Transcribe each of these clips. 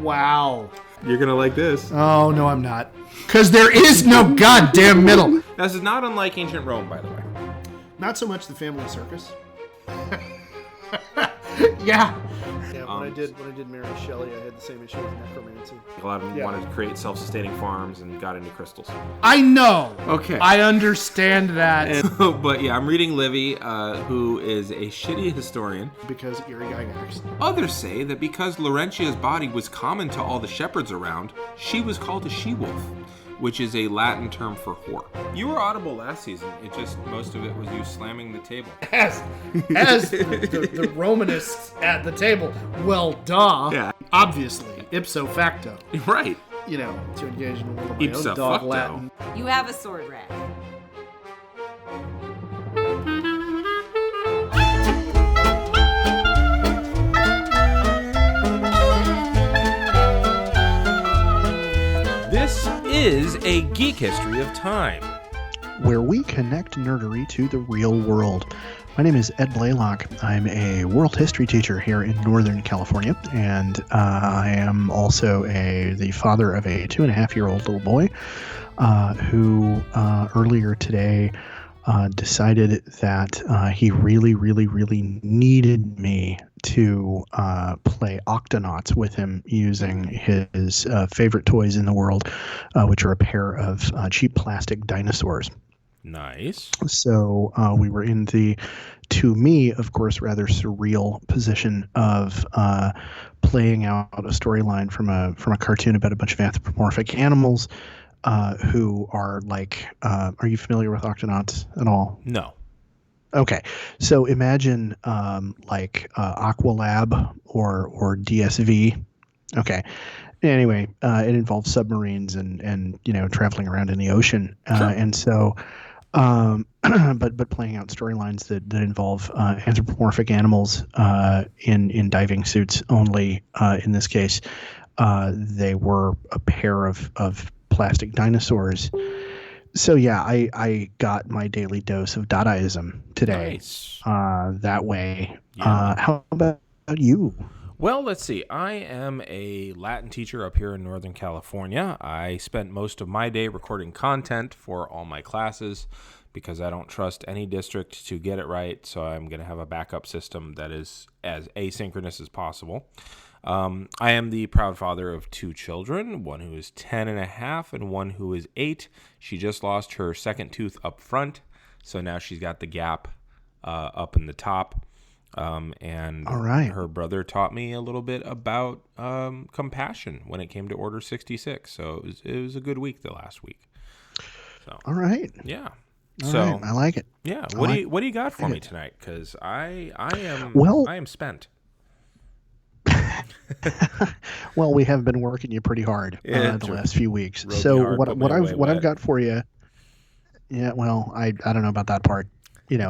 Wow. You're going to like this. Oh, no, I'm not. Because there is no goddamn middle. This is not unlike ancient Rome, by the way. Not so much the family circus. Yeah. Yeah, when I did Mary Shelley, I had the same issue with necromancy. A lot of them wanted to create self-sustaining farms and got into crystals. I know. Okay. I understand that. But yeah, I'm reading Livy, who is a shitty historian. Because Eerie Gygax. Others say that because Laurentia's body was common to all the shepherds around, she was called a she-wolf, which is a Latin term for whore. You were audible last season. It just, most of it was you slamming the table. As the Romanists at the table. Well, duh. Yeah. Obviously, ipso facto. Right. You know, to engage in a little Ipso own dog facto. Latin. You have a sword rack. This is a Geek History of Time, where we connect nerdery to the real world. My name is Ed Blaylock. I'm a world history teacher here in Northern California, and I am also the father of a 2.5-year-old little boy who earlier today decided that he really, really, really needed me to play Octonauts with him using his favorite toys in the world, which are a pair of cheap plastic dinosaurs. Nice. So we were in the, to me, of course, rather surreal position of playing out a storyline from a cartoon about a bunch of anthropomorphic animals who are like, are you familiar with Octonauts at all? No. Okay, so imagine like Aqualab or DSV. Okay. Anyway, it involves submarines and traveling around in the ocean, Sure. and so. But playing out storylines that involve anthropomorphic animals in diving suits only. In this case, they were a pair of plastic dinosaurs. So yeah, I got my daily dose of Dadaism today. Nice. That way. Yeah. How about you? Well, let's see. I am a Latin teacher up here in Northern California. I spent most of my day recording content for all my classes because I don't trust any district to get it right, so I'm going to have a backup system that is as asynchronous as possible. I am the proud father of 2 children, one who is 10 and a half and one who is 8. She just lost her second tooth up front, so now she's got the gap up in the top. And All right. Her brother taught me a little bit about compassion when it came to Order 66. So it was a good week the last week. So All right. yeah. All So right. I like it. yeah. What do you got for me tonight? Because I am spent. Well, we have been working you pretty hard the last few weeks. So what I've got for you. Yeah. Well, I don't know about that part.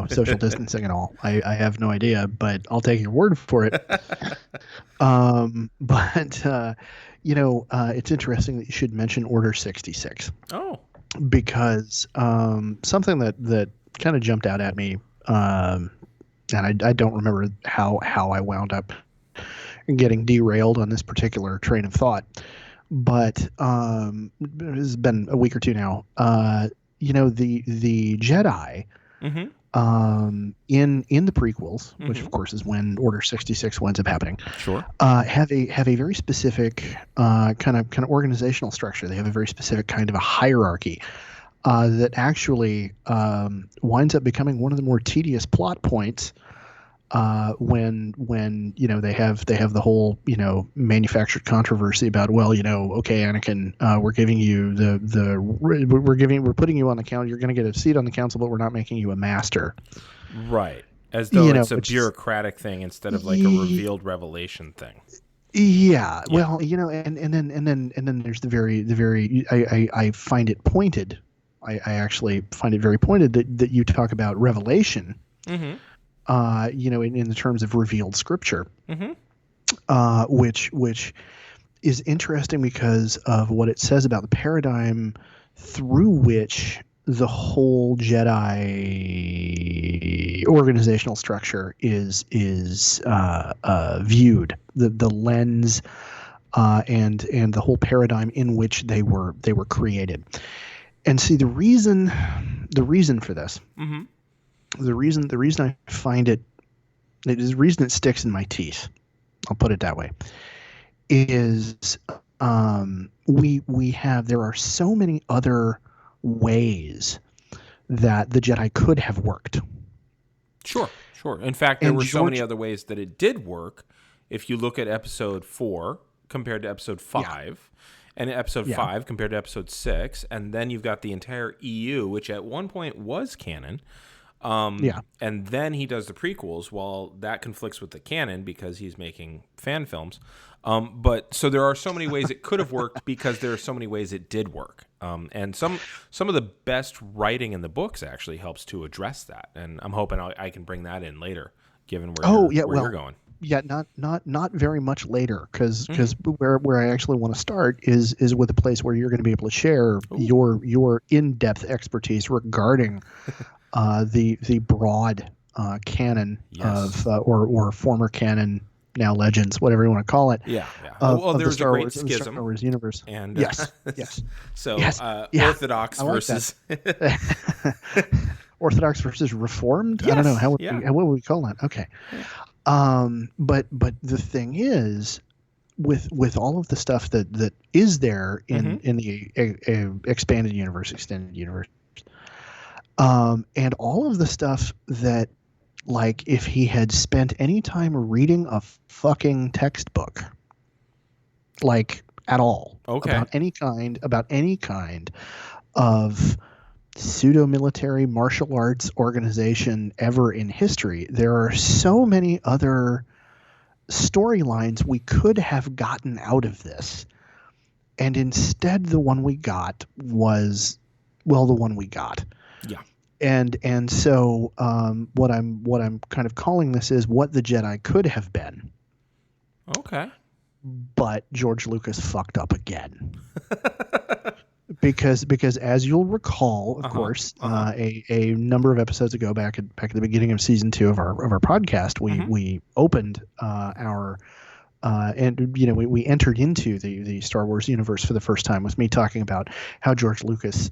Social distancing and all. I have no idea, but I'll take your word for it. It's interesting that you should mention Order 66. Oh. Because something that kind of jumped out at me, and I don't remember how I wound up getting derailed on this particular train of thought, but it has been a week or two now. The Jedi. Mm-hmm. In the prequels, Mm-hmm. which of course is when Order 66 winds up happening, Sure. have a very specific kind of organizational structure. They have a very specific kind of a hierarchy that actually winds up becoming one of the more tedious plot points when they have the whole manufactured controversy about okay, Anakin, we're giving you we're putting you on the council, you're going to get a seat on the council, but we're not making you a master. Right. As though it's a bureaucratic thing instead of like a revealed revelation thing. Yeah. Well, and then there's the very I find it pointed. I actually find it very pointed that you talk about revelation. Mm-hmm. In the terms of revealed scripture, Mm-hmm. which is interesting because of what it says about the paradigm through which the whole Jedi organizational structure is viewed. The lens and the whole paradigm in which they were created. And see, the reason for this, the reason I find it is the reason it sticks in my teeth. I'll put it that way. Is there are so many other ways that the Jedi could have worked. Sure. In fact, there were so many other ways that it did work. If you look at episode 4 compared to episode 5, and episode 5 compared to episode 6, and then you've got the entire EU, which at one point was canon. And then he does the prequels. Well, that conflicts with the canon because he's making fan films. But so there are so many ways it could have worked because there are so many ways it did work. And some of the best writing in the books actually helps to address that. And I'm hoping I can bring that in later, given where you're going. Yeah, not very much later, because where I actually want to start is with a place where you're going to be able to share your in-depth expertise regarding the broad canon of or former canon, now legends, whatever you want to call it. Well, there's a great schism. The Star Wars universe. And yes. So Orthodox versus Orthodox versus Reformed. Yes. I don't know what would we call that? Okay. But the thing is, with all of the stuff that is there in the expanded universe, extended universe, and all of the stuff that, like, if he had spent any time reading a fucking textbook, like, at all, about any kind of pseudo-military martial arts organization ever in history, there are so many other storylines we could have gotten out of this, and instead the one we got was, well, the one we got. And so what I'm kind of calling this is what the Jedi could have been. Okay. But George Lucas fucked up again. Because as you'll recall, of course, a number of episodes ago, back at the beginning of season 2 of our podcast, we opened our we entered into the Star Wars universe for the first time with me talking about how George Lucas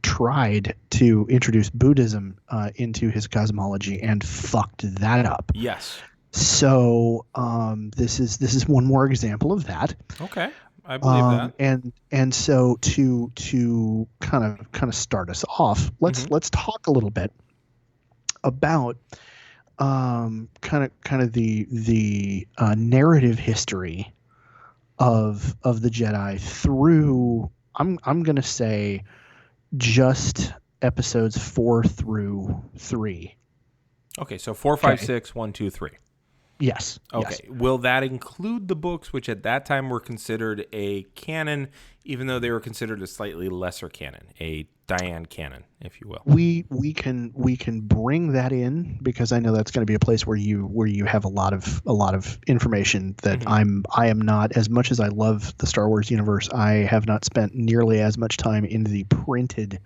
tried to introduce Buddhism into his cosmology and fucked that up. Yes. So this is one more example of that. Okay. I believe that. And so to kind of start us off, let's talk a little bit about kind of the narrative history of the Jedi through I'm going to say just episodes 4 through 3. Okay, so 4, 5, 6, 1, 2, 3. Yes. Okay. Yes. Will that include the books, which at that time were considered a canon, even though they were considered a slightly lesser canon, a Diane canon, if you will? We can bring that in, because I know that's going to be a place where you have a lot of information that I am not, as much as I love the Star Wars universe, I have not spent nearly as much time in the printed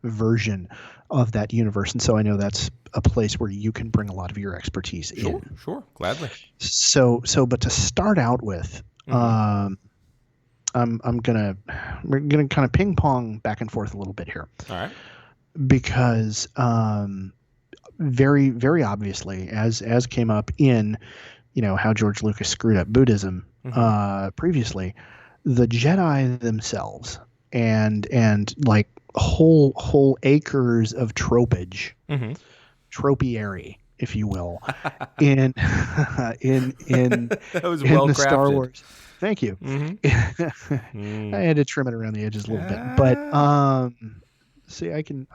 version of that universe, and so I know that's a place where you can bring a lot of your expertise in. Sure, gladly. So, but to start out with, we're gonna kind of ping pong back and forth a little bit here. All right. Because very, very obviously, as came up in, how George Lucas screwed up Buddhism previously, the Jedi themselves and like whole acres of tropage, tropiary, if you will, in that was in well the crafted. Star Wars. Thank you. I had to trim it around the edges a little bit, but see, I can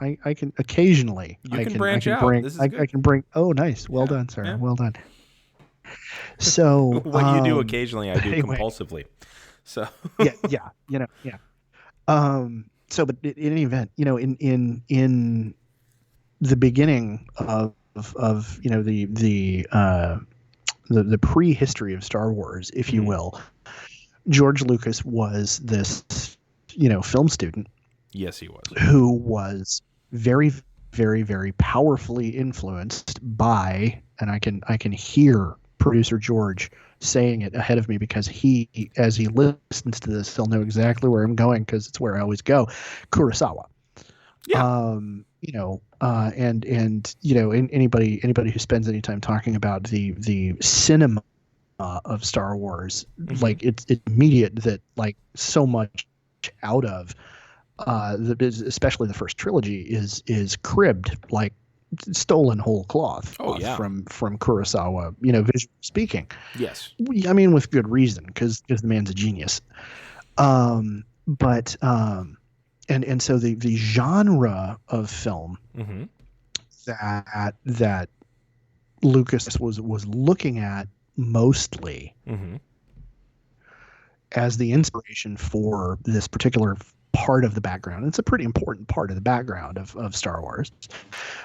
occasionally branch out. I can bring. Oh, nice. Well done, sir. Yeah. Well done. So what you do occasionally, I do anyway. compulsively. So yeah. So, but in any event, in the beginning of the prehistory of Star Wars, if you will, George Lucas was this, film student. Yes, he was. Who was very, very, very powerfully influenced by, and I can hear producer George saying it ahead of me, because he, as he listens to this, he'll know exactly where I'm going, because it's where I always go. Kurosawa. Yeah. Anybody who spends any time talking about the cinema of Star Wars, like it's immediate that like so much out of especially the first trilogy is cribbed, like stolen whole cloth from Kurosawa, visually speaking. Yes. I mean, with good reason, because the man's a genius. And so the genre of film that Lucas was looking at mostly as the inspiration for this particular part of the background, it's a pretty important part of the background of Star Wars,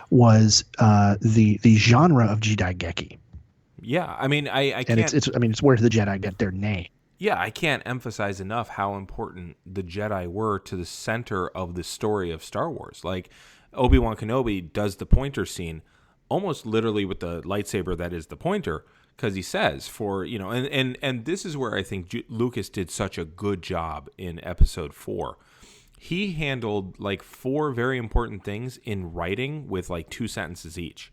was the genre of Jedi Geki. Yeah, I mean, I can't. And it's where the Jedi get their name. Yeah, I can't emphasize enough how important the Jedi were to the center of the story of Star Wars. Like, Obi-Wan Kenobi does the pointer scene almost literally with the lightsaber that is the pointer, because he says and this is where I think Lucas did such a good job in Episode 4. He handled like 4 very important things in writing with like 2 sentences each.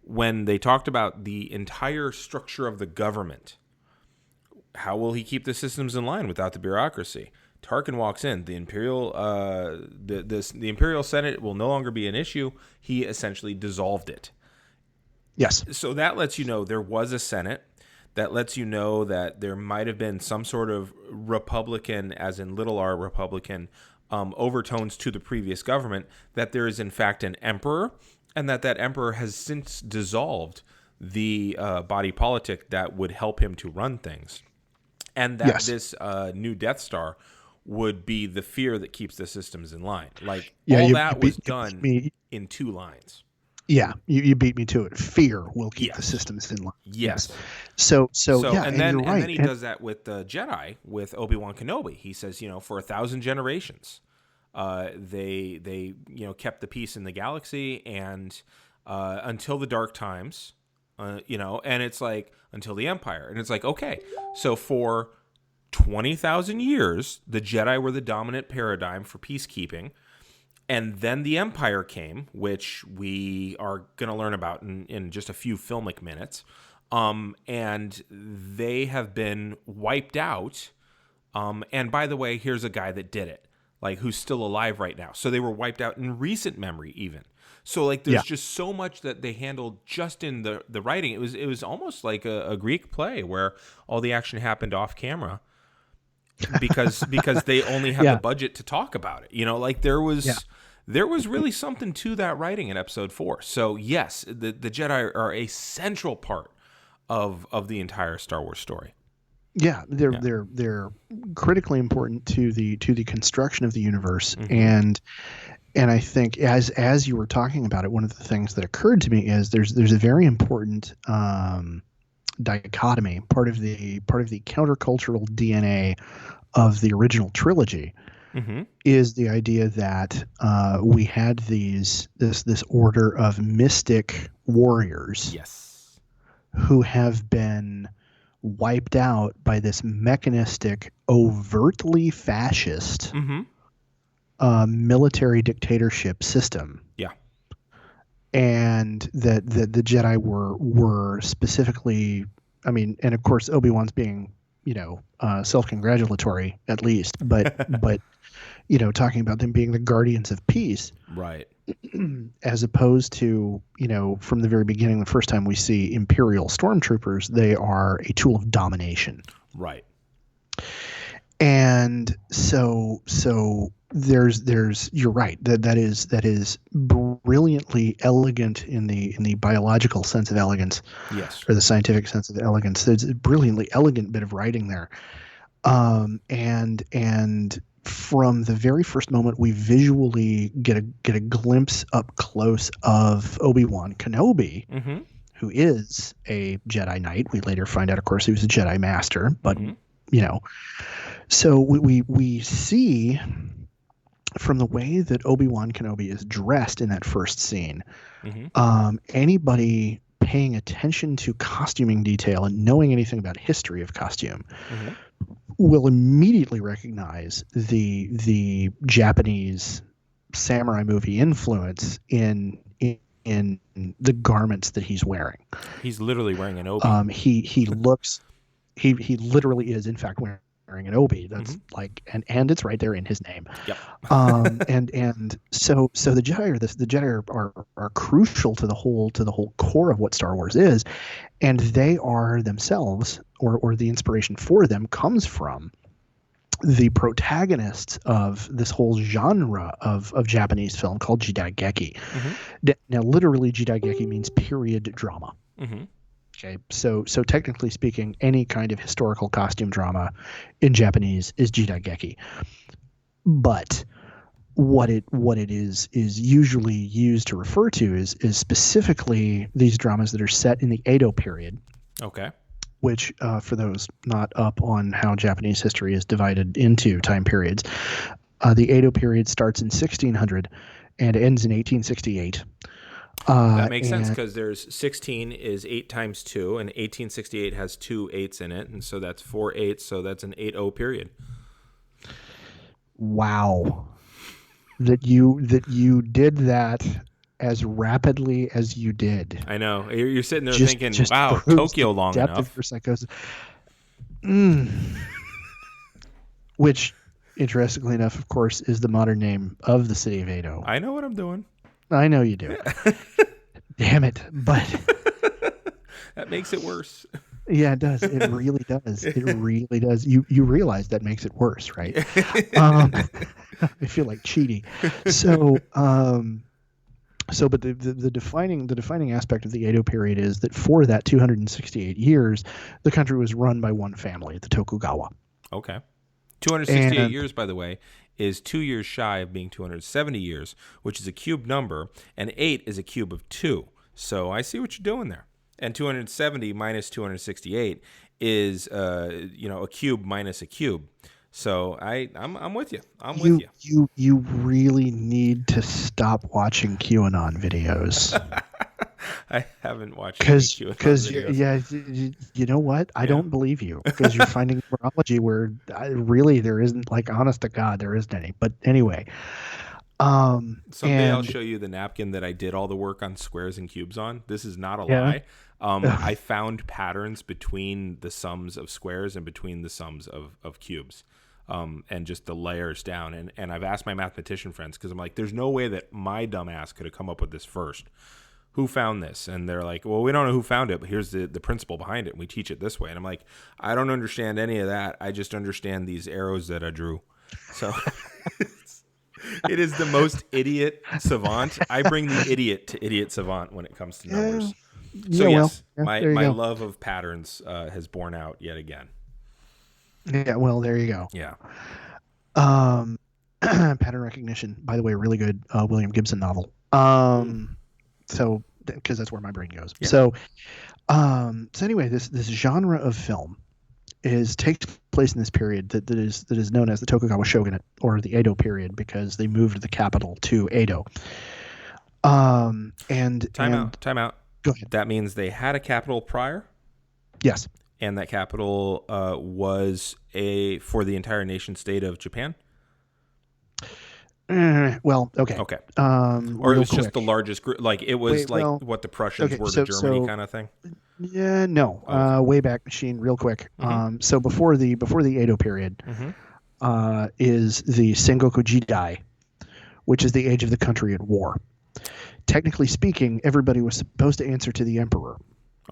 When they talked about the entire structure of the government, how will he keep the systems in line without the bureaucracy? Tarkin walks in. The Imperial, the Imperial Senate will no longer be an issue. He essentially dissolved it. Yes. So that lets you know there was a Senate. That lets you know that there might have been some sort of Republican, as in little r Republican, overtones to the previous government. That there is in fact an emperor, and that emperor has since dissolved the body politic that would help him to run things. And that this new Death Star would be the fear that keeps the systems in line. Like, was done in 2 lines. Yeah, you beat me to it. Fear will keep the systems in line. Yes. So yeah, and then you're right. And then he does that with the Jedi, with Obi-Wan Kenobi. He says, for 1,000 generations, they kept the peace in the galaxy, and until the dark times. And it's like until the Empire. And it's like, okay, so for 20,000 years, the Jedi were the dominant paradigm for peacekeeping. And then the Empire came, which we are going to learn about in just a few filmic minutes. And they have been wiped out. And by the way, here's a guy that did it, like who's still alive right now. So they were wiped out in recent memory even. So like there's just so much that they handled just in the writing. It was almost like a Greek play where all the action happened off camera because they only had the budget to talk about it. Like there was really something to that writing in Episode 4. So yes, the Jedi are a central part of the entire Star Wars story. Yeah, they're critically important to the construction of the universe. And I think as you were talking about it, one of the things that occurred to me is there's a very important dichotomy. Part of the countercultural DNA of the original trilogy is the idea that we had this order of mystic warriors, who have been wiped out by this mechanistic, overtly fascist military dictatorship system. Yeah. And that the Jedi were specifically, I mean, and of course Obi-Wan's being, self-congratulatory at least, but talking about them being the guardians of peace. Right. As opposed to, from the very beginning, the first time we see Imperial stormtroopers, they are a tool of domination. Right. And so there's you're right, that is brilliantly elegant in the biological sense of elegance, or the scientific sense of elegance. There's a brilliantly elegant bit of writing there, and from the very first moment we visually get a glimpse up close of Obi-Wan Kenobi, who is a Jedi Knight. We later find out, of course, he was a Jedi Master, but so we see from the way that Obi-Wan Kenobi is dressed in that first scene, anybody paying attention to costuming detail and knowing anything about history of costume will immediately recognize the Japanese samurai movie influence in the garments that he's wearing. He's literally wearing an obi. He literally is in fact wearing an obi. That's like and it's right there in his name. Yep. And so the Jedi are crucial to the whole core of what Star Wars is, and they are themselves, or the inspiration for them comes from the protagonists of this whole genre of Japanese film called Jidaigeki. Now, literally, Jidaigeki means period drama. Okay, so technically speaking, any kind of historical costume drama in Japanese is Jidaigeki. But what it is usually used to refer to is specifically these dramas that are set in the Edo period. Okay. Which, for those not up on how Japanese history is divided into time periods, the Edo period starts in 1600 and ends in 1868. That makes sense because there's 16 is 8 times 2, and 1868 has 2 8s in it, and so that's 4 8s, so that's an 8-0 period. Wow. That you did that as rapidly as you did. I know. You're sitting there thinking, wow, proves Tokyo the long depth enough. Of your psychosis. Which, interestingly enough, of course, is the modern name of the city of Edo. I know what I'm doing. I know you do. Damn it. But that makes it worse. Yeah, it does. It really does. It really does. You realize that makes it worse, right? I feel like cheating. But the defining aspect of the Edo period is that for that 268 years, the country was run by one family, the Tokugawa. Okay. 268 years, by the way, is 2 years shy of being 270 years, which is a cube number, and 8 is a cube of 2. So I see what you're doing there. And 270 minus 268 is a cube minus a cube. So I'm with you. I'm with you. You really need to stop watching QAnon videos. I haven't watched QAnon videos. You know what? I don't believe you because you're finding morology where really there isn't, like, honest to God, there isn't any. But anyway. Someday I'll show you the napkin that I did all the work on squares and cubes on. This is not a lie. I found patterns between the sums of squares and between the sums of cubes. And just the layers down. And I've asked my mathematician friends because I'm like, there's no way that my dumb ass could have come up with this first. Who found this? And they're like, well, we don't know who found it, but here's the principle behind it. And we teach it this way. And I'm like, I don't understand any of that. I just understand these arrows that I drew. So it is the most idiot savant. I bring the idiot to idiot savant when it comes to numbers. So yes, my love of patterns has borne out yet again. Yeah, well, there you go. Yeah. Pattern recognition, by the way, really good William Gibson novel. So, because that's where my brain goes. Yeah. So anyway, this genre of film takes place in this period that is known as the Tokugawa Shogunate, or the Edo period, because they moved the capital to Edo. Time out. Go ahead. That means they had a capital prior? Yes. And that capital was for the entire nation state of Japan? Well, okay. Okay. Or it was just the largest group. Like it was what the Prussians were to Germany kind of thing? Yeah, no. Wayback Machine, real quick. So before the Edo period is the Sengoku Jidai, which is the age of the country at war. Technically speaking, everybody was supposed to answer to the emperor.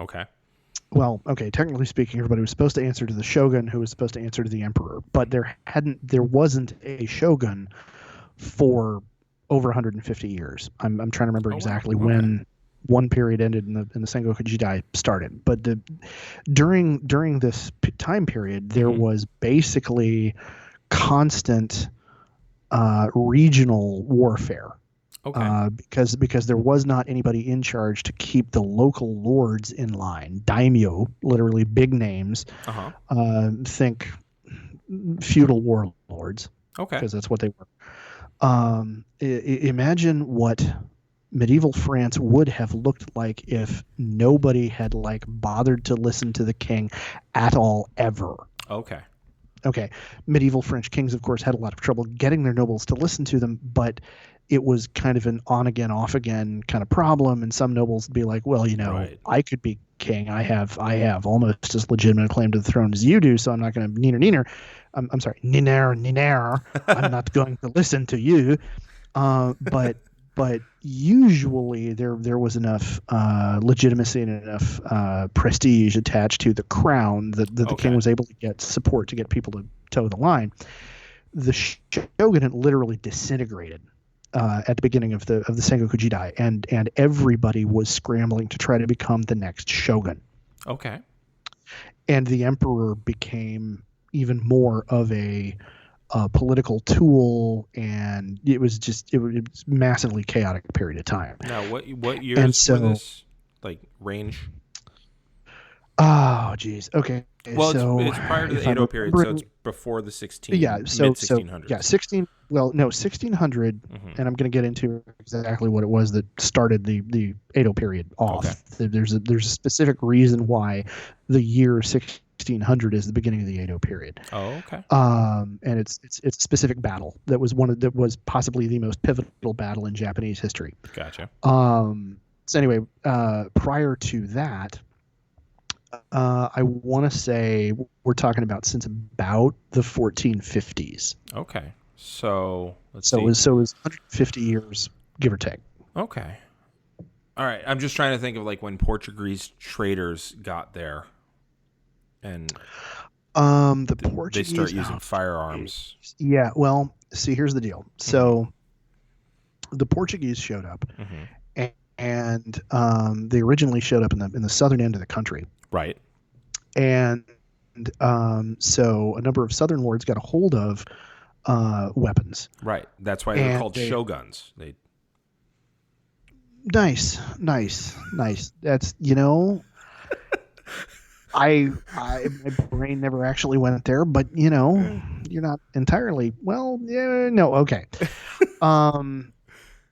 Okay. Well, okay, technically speaking, everybody was supposed to answer to the shogun, who was supposed to answer to the emperor. But there wasn't a shogun for over 150 years. I'm trying to remember exactly when one period ended and the Sengoku Jidai started. But during this time period, there was basically constant regional warfare. Okay. Because there was not anybody in charge to keep the local lords in line. Daimyo, literally big names. Think feudal warlords. Okay. Because that's what they were. Imagine what medieval France would have looked like if nobody had like bothered to listen to the king at all ever. Okay. Okay. Medieval French kings, of course, had a lot of trouble getting their nobles to listen to them, but it was kind of an on again, off again kind of problem. And some nobles would be like, well, Right. I could be king. I have almost as legitimate a claim to the throne as you do, so I'm not going to neener. I'm sorry, neener. I'm not going to listen to you. But usually there was enough legitimacy and enough prestige attached to the crown that the king was able to get support to get people to toe the line. The shogunate literally disintegrated at the beginning of the Sengoku Jidai, and everybody was scrambling to try to become the next shogun. Okay. And the emperor became even more of a political tool, and it was massively chaotic period of time. Now, what years were this? Like range? Oh, geez. Okay. Well, so it's prior to the Edo period, so it's before the mid 1600s. Yeah, 1600, and I'm going to get into exactly what it was that started the Edo period off. Okay. There's a specific reason why the year 1600 is the beginning of the Edo period. Oh, okay. And it's a specific battle that was possibly the most pivotal battle in Japanese history. Gotcha. So anyway, prior to that, I want to say we're talking about since about the 1450s. Okay. So let's see. So it was 150 years, give or take. Okay. All right. I'm just trying to think of like when Portuguese traders got there, and the Portuguese they start using firearms. Yeah. Well, see, here's the deal. So the Portuguese showed up, and they originally showed up in the southern end of the country. Right. And so a number of southern lords got a hold of weapons. Right. That's why they're called shoguns. Nice. That's, my brain never actually went there, but you're not entirely, well, yeah, no. Okay.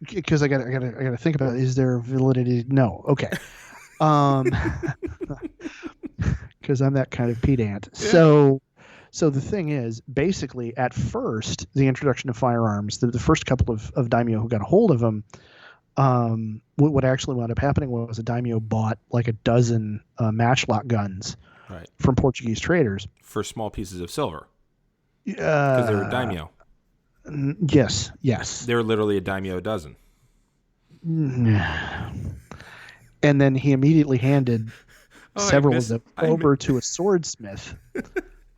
Because I gotta think about it. Is there validity? No. Okay. Because I'm that kind of pedant. Yeah. So the thing is, basically, at first, the introduction of firearms, the first couple of daimyo who got a hold of them, what actually wound up happening was a daimyo bought like a dozen matchlock guns from Portuguese traders for small pieces of silver. Because they were daimyo. Yes. They're literally a daimyo a dozen. And then he immediately handed several of them over to a swordsmith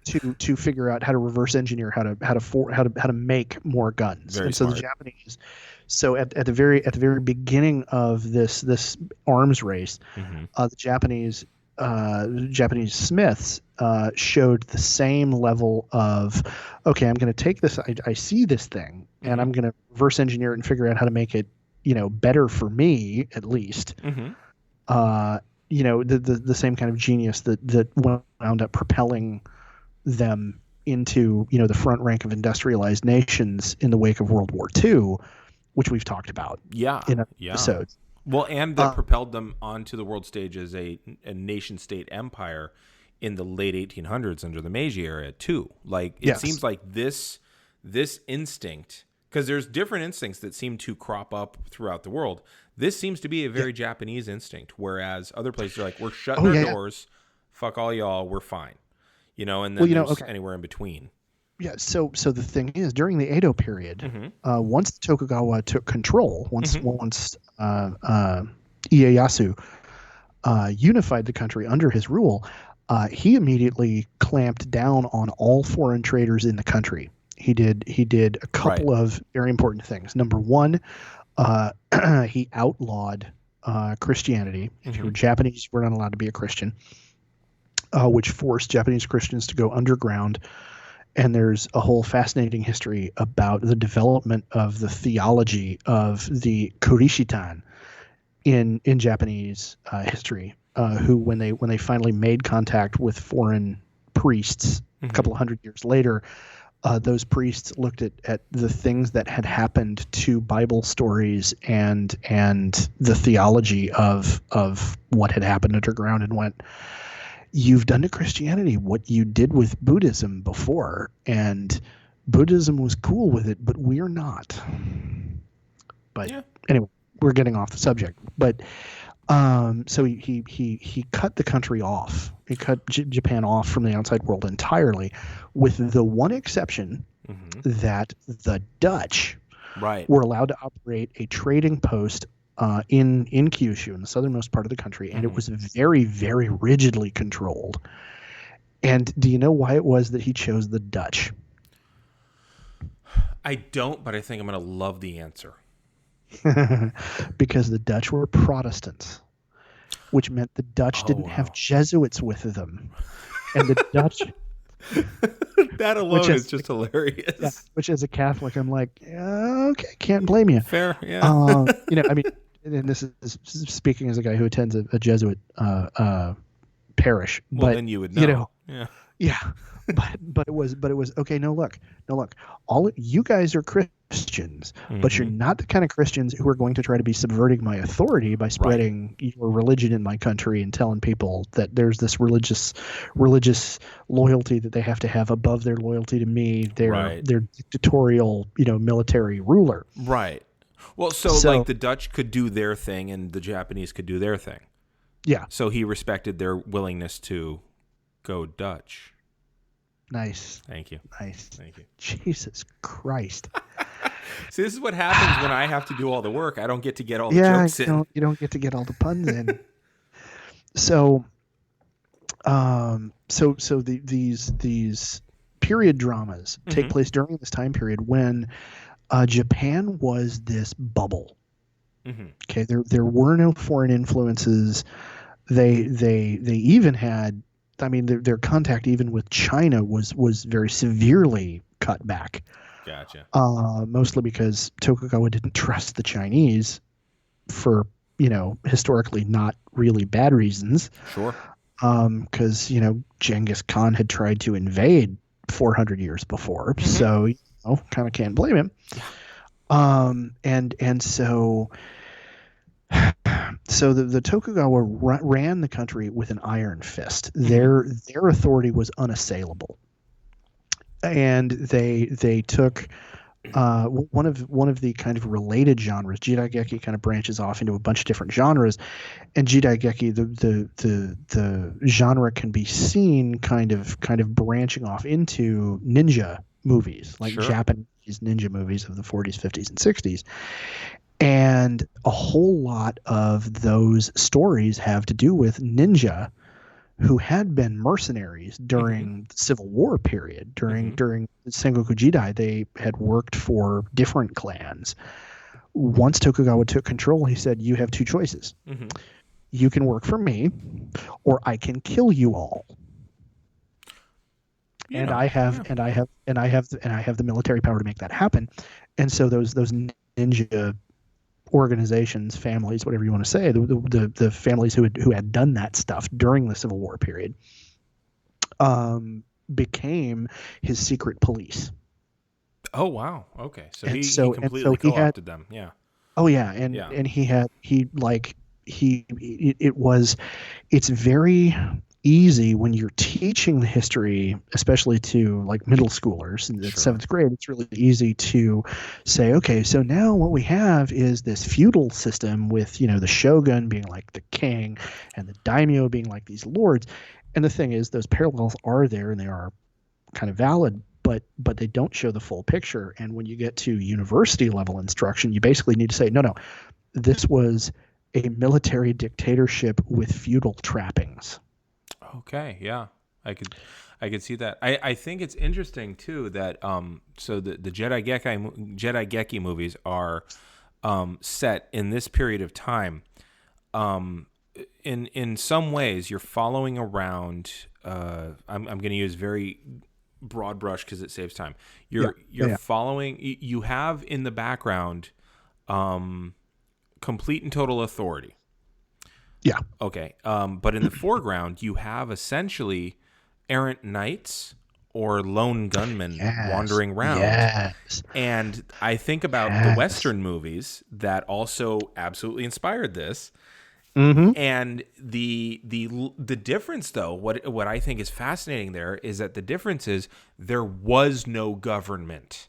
to figure out how to reverse engineer how to make more guns. Very and so smart. The Japanese, so at the very beginning of this arms race, the Japanese smiths showed the same level of, okay, I'm going to take this, I see this thing, and I'm going to reverse engineer it and figure out how to make it, better for me at least. The same kind of genius that wound up propelling them into, the front rank of industrialized nations in the wake of World War II, which we've talked about in episodes. Well, and that propelled them onto the world stage as a nation-state empire in the late 1800s under the Meiji era too. Like it seems like this instinct, because there's different instincts that seem to crop up throughout the world. This seems to be a very Japanese instinct, whereas other places are like, we're shutting our doors, fuck all y'all, we're fine. And then there's anywhere in between. Yeah, so the thing is, during the Edo period, once the Tokugawa took control, once Ieyasu unified the country under his rule, he immedely clamped down on all foreign traders in the country. He did a couple of very important things. Number one, he outlawed Christianity. If you were Japanese, you were not allowed to be a Christian, which forced Japanese Christians to go underground. And there's a whole fascinating history about the development of the theology of the Korishitan in Japanese history, who when they finally made contact with foreign priests a couple of hundred years later, those priests looked at the things that had happened to Bible stories and the theology of what had happened underground and went, you've done to Christianity what you did with Buddhism before, and Buddhism was cool with it, but we're not. But anyway, we're getting off the subject. But so he cut the country off. He cut Japan off from the outside world entirely, with the one exception that the Dutch were allowed to operate a trading post in Kyushu, in the southernmost part of the country, and it was very, very rigidly controlled. And do you know why it was that he chose the Dutch? I don't, but I think I'm going to love the answer. Because the Dutch were Protestants, which meant the Dutch didn't have Jesuits with them. And the Dutch... that alone is just hilarious. Yeah, which, as a Catholic, I'm like, okay, can't blame you. Fair, yeah. I mean, and this is speaking as a guy who attends a Jesuit parish. Well, but, then you would know. Yeah. But it was okay. No, look. All you guys are Christians, but you're not the kind of Christians who are going to try to be subverting my authority by spreading your religion in my country and telling people that there's this religious loyalty that they have to have above their loyalty to me, their dictatorial, military ruler. Right. Well, so like the Dutch could do their thing and the Japanese could do their thing. Yeah. So he respected their willingness to go Dutch. Nice. Thank you. Nice. Thank you. Jesus Christ. See, this is what happens when I have to do all the work. I don't get to get all the jokes in. You don't get to get all the puns in. So these period dramas take place during this time period when Japan was this bubble. Okay, there were no foreign influences. They even had, I mean, their contact even with China was very severely cut back. Gotcha. Mostly because Tokugawa didn't trust the Chinese for, historically not really bad reasons. Sure. Because, Genghis Khan had tried to invade 400 years before. So, kind of can't blame him. And so the Tokugawa ran the country with an iron fist. Their authority was unassailable, and they took one of the kind of related genres. Jidaigeki kind of branches off into a bunch of different genres, and Jidaigeki, the genre can be seen kind of branching off into ninja movies, like Japanese ninja movies of the 40s, 50s, and 60s. And a whole lot of those stories have to do with ninja who had been mercenaries during the Civil War period. During the Sengoku Jidai, they had worked for different clans. Once Tokugawa took control, he said, you have two choices. You can work for me, or I can kill you all. And I have the military power to make that happen. And so those ninja organizations, families, whatever you want to say, the families who had done that stuff during the Civil War period, became his secret police. Oh wow! Okay, so he completely co-opted them. Yeah. Oh yeah, and it's very easy when you're teaching the history, especially to like middle schoolers in the seventh grade. It's really easy to say, okay, so now what we have is this feudal system with, the shogun being like the king and the daimyo being like these lords. And the thing is, those parallels are there and they are kind of valid, but they don't show the full picture. And when you get to university level instruction, you basically need to say, no, this was a military dictatorship with feudal trappings. Okay, yeah, I could see that. I think it's interesting too that so the Jedi-Geki movies are set in this period of time. In some ways, you're following around. I'm going to use very broad brush because it saves time. You're following. You have in the background complete and total authority. Yeah. Okay. But in the foreground, you have essentially errant knights or lone gunmen Yes. wandering around. Yes. And I think about the Western movies that also absolutely inspired this. Mm-hmm. And the difference, though, what I think is fascinating there is that the difference is there was no government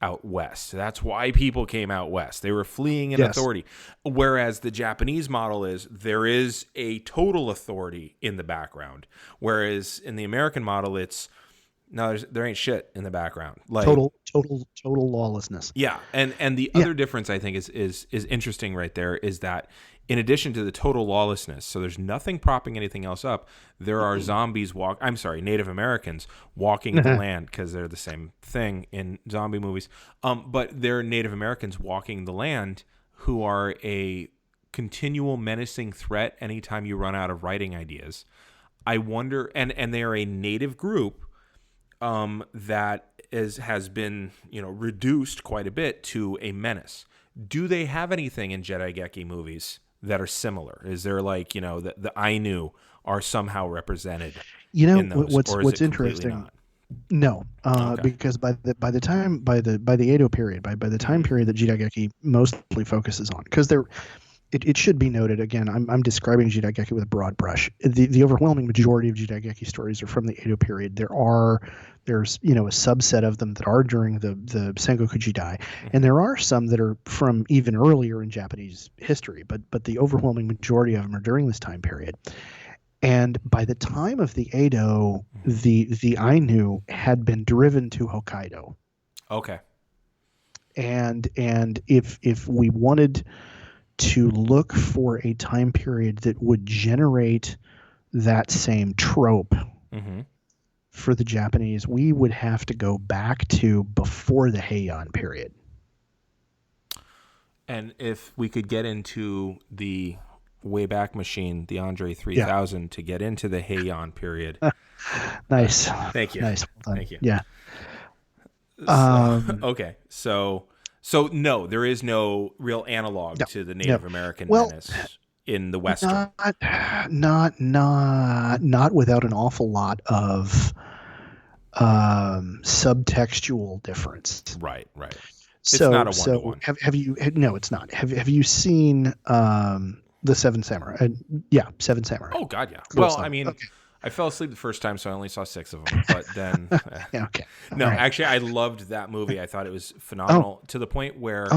out west. That's why people came out west. They were fleeing an authority. Whereas the Japanese model is there is a total authority in the background. Whereas in the American model, it's no, there ain't shit in the background. Like Total lawlessness. yeah, and the other difference I think is interesting right there is that in addition to the total lawlessness, so there's nothing propping anything else up. There are Native Americans walking the land because they're the same thing in zombie movies. But they're Native Americans walking the land who are a continual menacing threat anytime you run out of writing ideas. I wonder, and they are a native group that has been reduced quite a bit to a menace. Do they have anything in Jedi Geki movies that are similar? Is there the Ainu are somehow represented? In those, what's interesting? No, because by the Edo period, by the time period that Jedi Geki mostly focuses on, because it should be noted again. I'm describing Jedi Geki with a broad brush. The overwhelming majority of Jedi Geki stories are from the Edo period. There's a subset of them that are during the Sengoku Jidai, and there are some that are from even earlier in Japanese history. But the overwhelming majority of them are during this time period. And by the time of the Edo, the Ainu had been driven to Hokkaido. Okay. And if we wanted to look for a time period that would generate that same trope for the Japanese, we would have to go back to before the Heian period. And if we could get into the Wayback Machine, the Andre 3000, to get into the Heian period. Nice. Thank you. Nice. Well done. Thank you. Yeah. Okay. So no, there is no real analog to the Native American menace in the Western. Not without an awful lot of subtextual difference. Right. It's not a one-to-one. Have you? No, it's not. Have you seen the Seven Samurai? Seven Samurai. Oh God, yeah. Well, I mean, I fell asleep the first time, so I only saw 6 of them. But then, okay. No, actually, I loved that movie. I thought it was phenomenal to the point where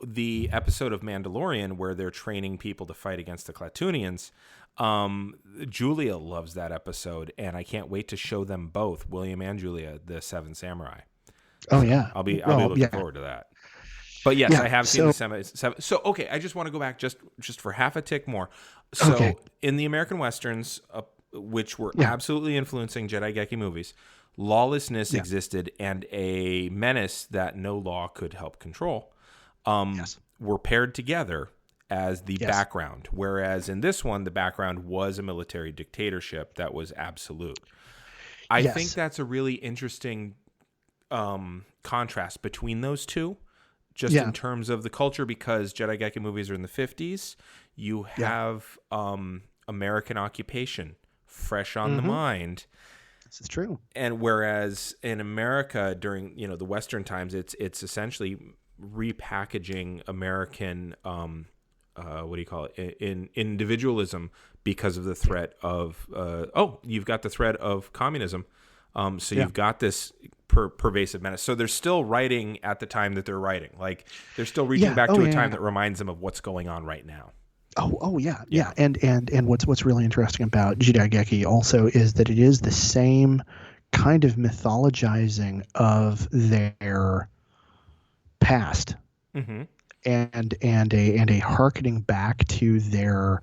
the episode of Mandalorian where they're training people to fight against the Klatooinians. Julia loves that episode, and I can't wait to show them both, William and Julia, the Seven Samurai. Oh yeah, I'll be looking forward to that. But yes, I have seen the seven. So okay, I just want to go back just for half a tick more. So in the American Westerns, which were absolutely influencing Jedi Geki movies, lawlessness existed, and a menace that no law could help control were paired together as the background. Whereas in this one, the background was a military dictatorship that was absolute. I think that's a really interesting contrast between those two, just in terms of the culture, because Jedi Geki movies are in the 50s. You have American occupation fresh on the mind. This is true. And whereas in America during the Western times, it's essentially repackaging American what do you call it, in individualism, because of the threat of you've got the threat of communism. So you've got this pervasive menace. So they're still writing at the time that they're writing. Like they're still reaching back to a time that reminds them of what's going on right now. Yeah. And what's really interesting about Jedi Geki also is that it is the same kind of mythologizing of their past, and a hearkening back to their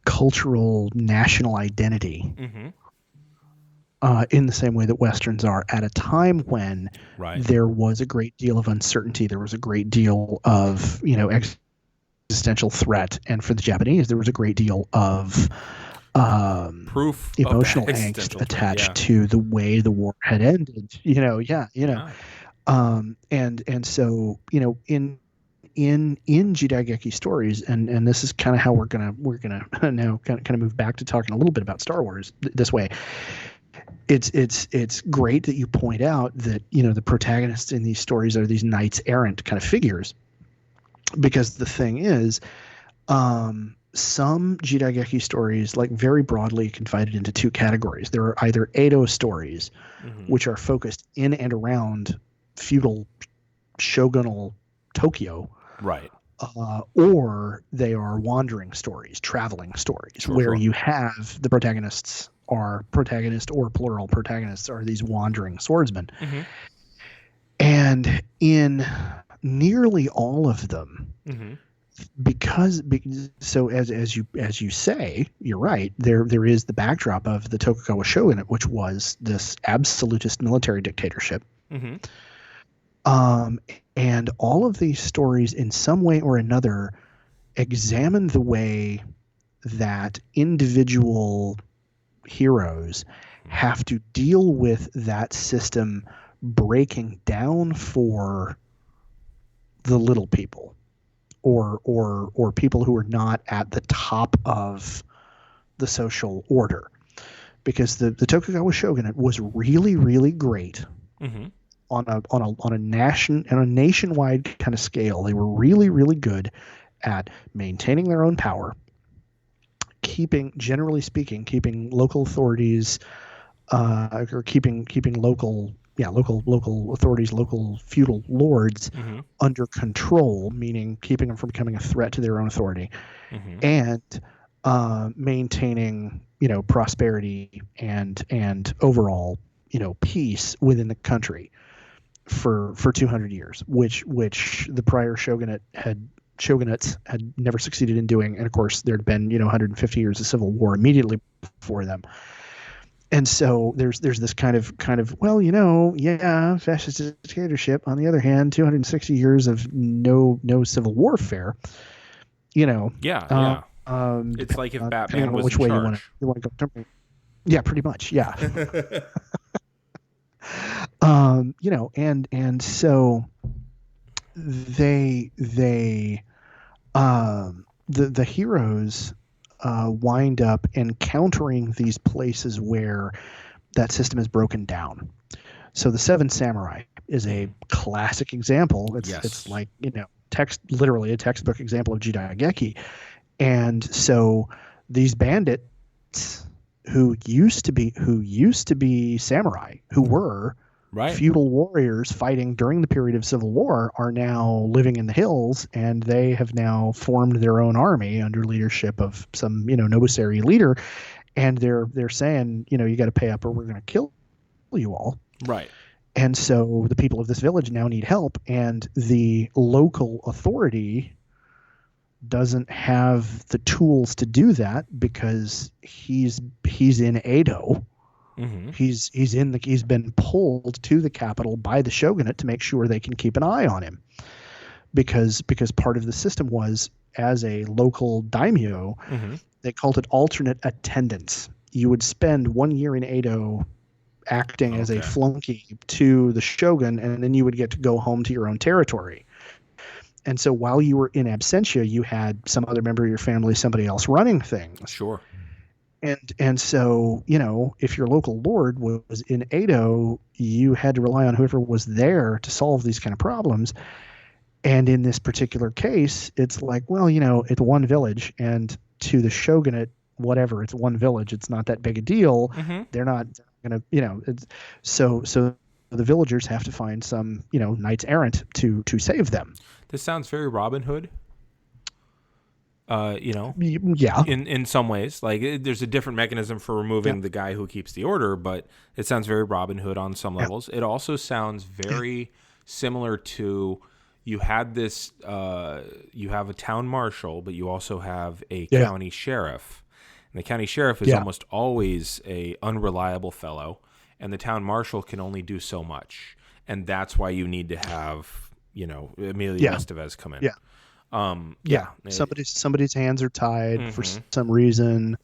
cultural national identity. In the same way that Westerns are, at a time when there was a great deal of uncertainty, there was a great deal of existential threat, and for the Japanese, there was a great deal of proof, emotional angst attached to the way the war had ended. And so in Jedi Geki stories, and this is kind of how we're gonna now kind of move back to talking a little bit about Star Wars this way. it's great that you point out that, you know, the protagonists in these stories are these knights errant kind of figures, because the thing is, some Jedi stories, like, very broadly divided into two categories. There are either Edo stories, which are focused in and around feudal shogunal Tokyo, Right. or they are wandering stories, traveling stories, where you have the protagonist or plural protagonists are these wandering swordsmen. And in nearly all of them, so as you say, you're right, there is the backdrop of the Tokugawa shogunate, which was this absolutist military dictatorship. And all of these stories, in some way or another, examine the way that individual heroes have to deal with that system breaking down for the little people, or people who are not at the top of the social order. Because the Tokugawa shogunate was really, really great on a nationwide kind of scale. They were really, really good at maintaining their own power, generally speaking, keeping local authorities, or keeping local authorities, local feudal lords under control, meaning keeping them from becoming a threat to their own authority, and maintaining, you know, prosperity and overall, you know, peace within the country for 200 years, which the prior shogunates had never succeeded in doing. And of course, there'd been, you know, 150 years of civil war immediately before them. And so there's this kind of, well, you know, yeah, fascist dictatorship. On the other hand, 260 years of no civil warfare, you know. Yeah. It's like if Batman was which in way charge. you want to go. Yeah, pretty much. Yeah. You know, and so the heroes wind up encountering these places where that system is broken down. So the Seven Samurai is a classic example. It's like, you know, literally a textbook example of Jedi. And so these bandits who used to be samurai, who were feudal warriors fighting during the period of civil war, are now living in the hills, and they have now formed their own army under leadership of some, you know, Nobuseri leader, and they're saying, you know, you got to pay up or we're going to kill you all. Right. And so the people of this village now need help, and the local authority doesn't have the tools to do that because he's in Edo. He's been pulled to the capital by the shogunate to make sure they can keep an eye on him, because part of the system was, as a local daimyo, they called it alternate attendance. You would spend 1 year in Edo acting as a flunky to the shogun, and then you would get to go home to your own territory. And so while you were in absentia, you had some other member of your family, somebody else running things. Sure. And so, you know, if your local lord was in Edo, you had to rely on whoever was there to solve these kind of problems. And in this particular case, it's like, well, you know, it's one village, and to the shogunate, whatever, it's one village. It's not that big a deal. They're not going to, you know, so the villagers have to find some, you know, knights errant to save them. This sounds very Robin Hood. You know, yeah. In some ways, like, there's a different mechanism for removing the guy who keeps the order, but it sounds very Robin Hood on some levels. It also sounds very similar to, you had this, you have a town marshal, but you also have a county sheriff. And the county sheriff is almost always a unreliable fellow, and the town marshal can only do so much. And that's why you need to have, you know, Emilio Estevez come in. Somebody's hands are tied for some reason,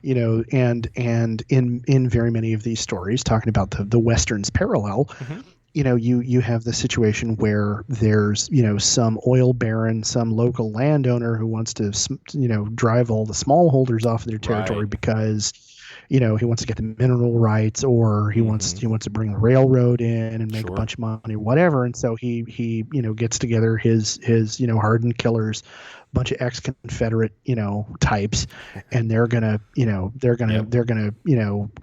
you know, and in very many of these stories, talking about the Western's parallel, you know, you have the situation where there's, you know, some oil baron, some local landowner who wants to, you know, drive all the smallholders off of their territory because, he wants to get the mineral rights, or he wants to bring the railroad in and make a bunch of money, whatever. And so he gets together his hardened killers, a bunch of ex-Confederate types, and they're gonna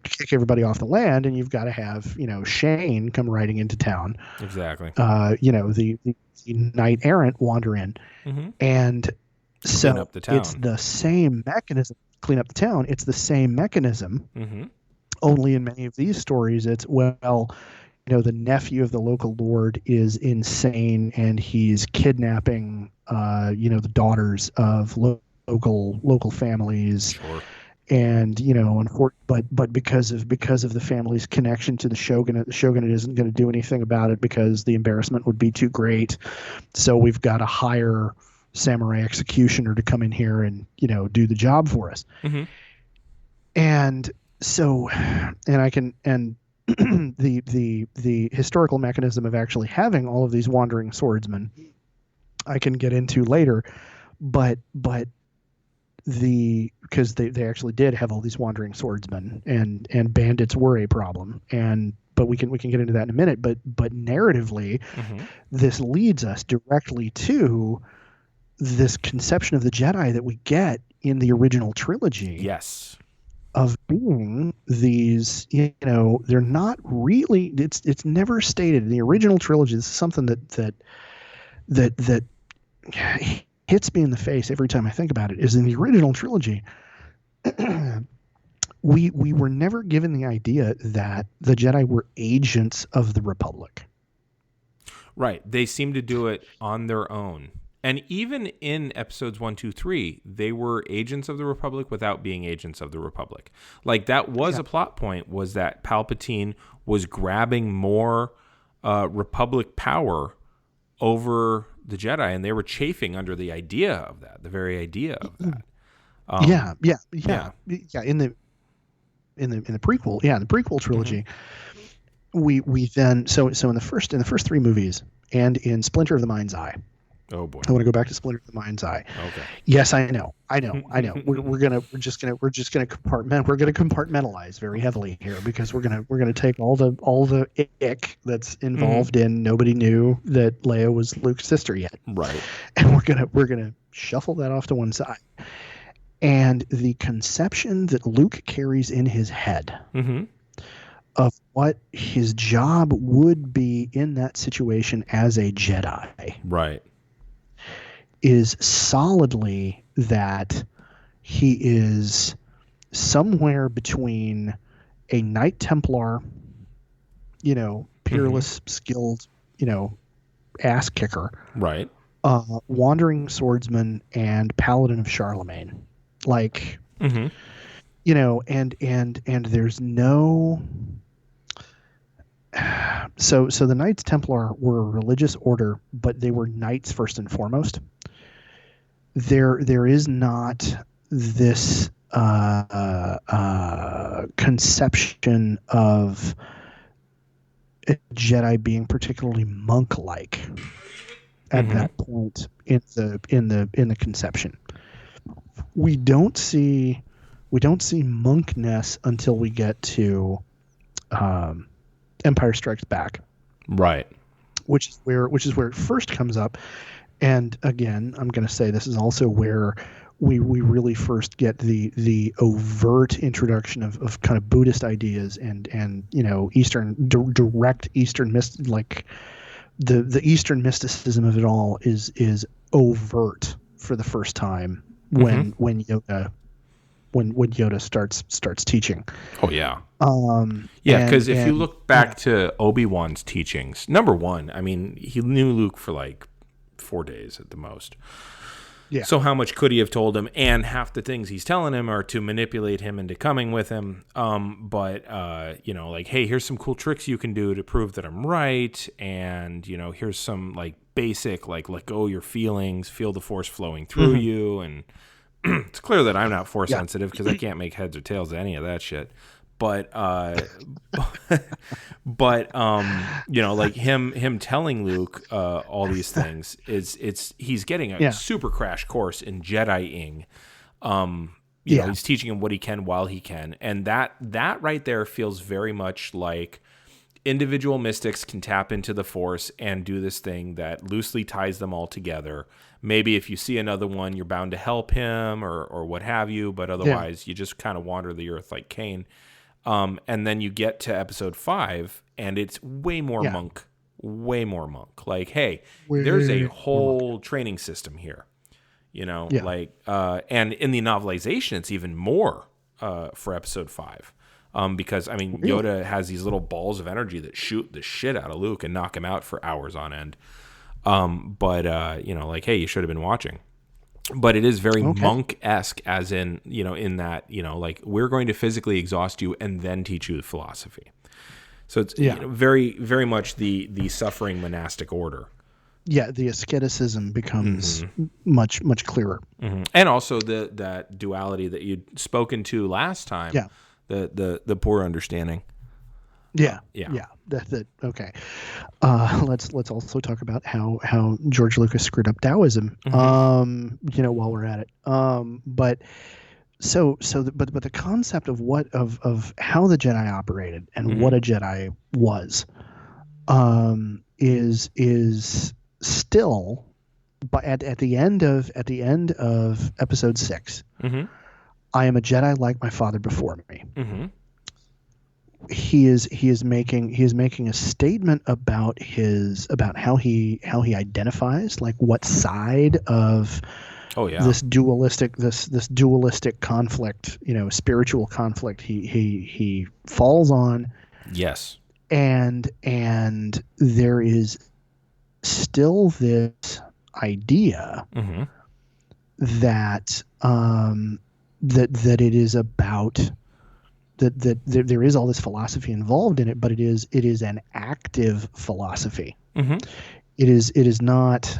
kick everybody off the land, and you've got to have Shane come riding into town, exactly. The knight errant wander in, and so it's the same mechanism. Clean up the town. It's the same mechanism. Only in many of these stories, it's the nephew of the local lord is insane, and he's kidnapping the daughters of local families. Sure. And but because of the family's connection to the shogunate isn't going to do anything about it because the embarrassment would be too great. So we've got to hire samurai executioner to come in here and do the job for us. And so, the historical mechanism of actually having all of these wandering swordsmen I can get into later, but because they actually did have all these wandering swordsmen, and bandits were a problem, but we can get into that in a minute, but narratively this leads us directly to this conception of the Jedi that we get in the original trilogy. Yes. Of being these, they're not really. It's never stated in the original trilogy. This is something that hits me in the face every time I think about it. Is in the original trilogy, we were never given the idea that the Jedi were agents of the Republic. Right. They seem to do it on their own. And even in episodes 1, 2, 3, they were agents of the Republic without being agents of the Republic. Like, that was a plot point, was that Palpatine was grabbing more Republic power over the Jedi, and they were chafing under the idea of that, the very idea of that. Yeah. In the prequel, the prequel trilogy, we then in the first three movies and in Splinter of the Mind's Eye. Oh boy! I want to go back to Splinter of the Mind's Eye. Okay. Yes, I know. We're just gonna compartmentalize very heavily here, because we're gonna take all the ick that's involved in nobody knew that Leia was Luke's sister yet. Right. And we're gonna shuffle that off to one side. And the conception that Luke carries in his head of what his job would be in that situation as a Jedi. Right. Is solidly that he is somewhere between a Knight Templar, peerless, skilled, ass kicker, right, wandering swordsman, and paladin of Charlemagne, like, and there's no. So the Knights Templar were a religious order, but they were knights first and foremost. There is not this conception of a Jedi being particularly monk-like at that point in the conception. We don't see monkness until we get to Empire Strikes Back, right? Which is where it first comes up. And again, I'm going to say this is also where we really first get the overt introduction of kind of Buddhist ideas and direct Eastern like the Eastern mysticism of it all is overt for the first time when Yoda starts teaching. Oh yeah. Because if you look back to Obi-Wan's teachings, number one, I mean, he knew Luke for like 4 days at the most. Yeah. So how much could he have told him? And half the things he's telling him are to manipulate him into coming with him. But like, hey, here's some cool tricks you can do to prove that I'm right. And, here's some like basic, like, let go of your feelings, feel the force flowing through you. And it's clear that I'm not force sensitive because I can't make heads or tails of any of that shit. But like him telling Luke all these things he's getting a super crash course in Jedi-ing, you know, he's teaching him what he can while he can. And that right there feels very much like individual mystics can tap into the Force and do this thing that loosely ties them all together. Maybe if you see another one, you're bound to help him or what have you, but otherwise you just kind of wander the earth like Cain. And then you get to episode 5 and it's way more monk. Like, hey, there's a whole training system here, you know, like, and in the novelization, it's even more for episode 5. Because I mean, Yoda has these little balls of energy that shoot the shit out of Luke and knock him out for hours on end. But you know, like, hey, you should have been watching. But it is very monk-esque, as in, you know, in that, you know, like, we're going to physically exhaust you and then teach you philosophy. So it's you know, very, very much the suffering monastic order. Yeah, the asceticism becomes much, much clearer. And also that duality that you'd spoken to last time. Yeah. The poor understanding. Yeah. Okay. Let's also talk about how George Lucas screwed up Taoism. You know, while we're at it. But the concept of of how the Jedi operated and what a Jedi was, is still, but at the end of episode 6. I am a Jedi like my father before me. He is making a statement about how he identifies, like what side of this dualistic conflict, you know, spiritual conflict he falls on. Yes. And there is still this idea that that it is about that there is all this philosophy involved in it, but it is an active philosophy. It is not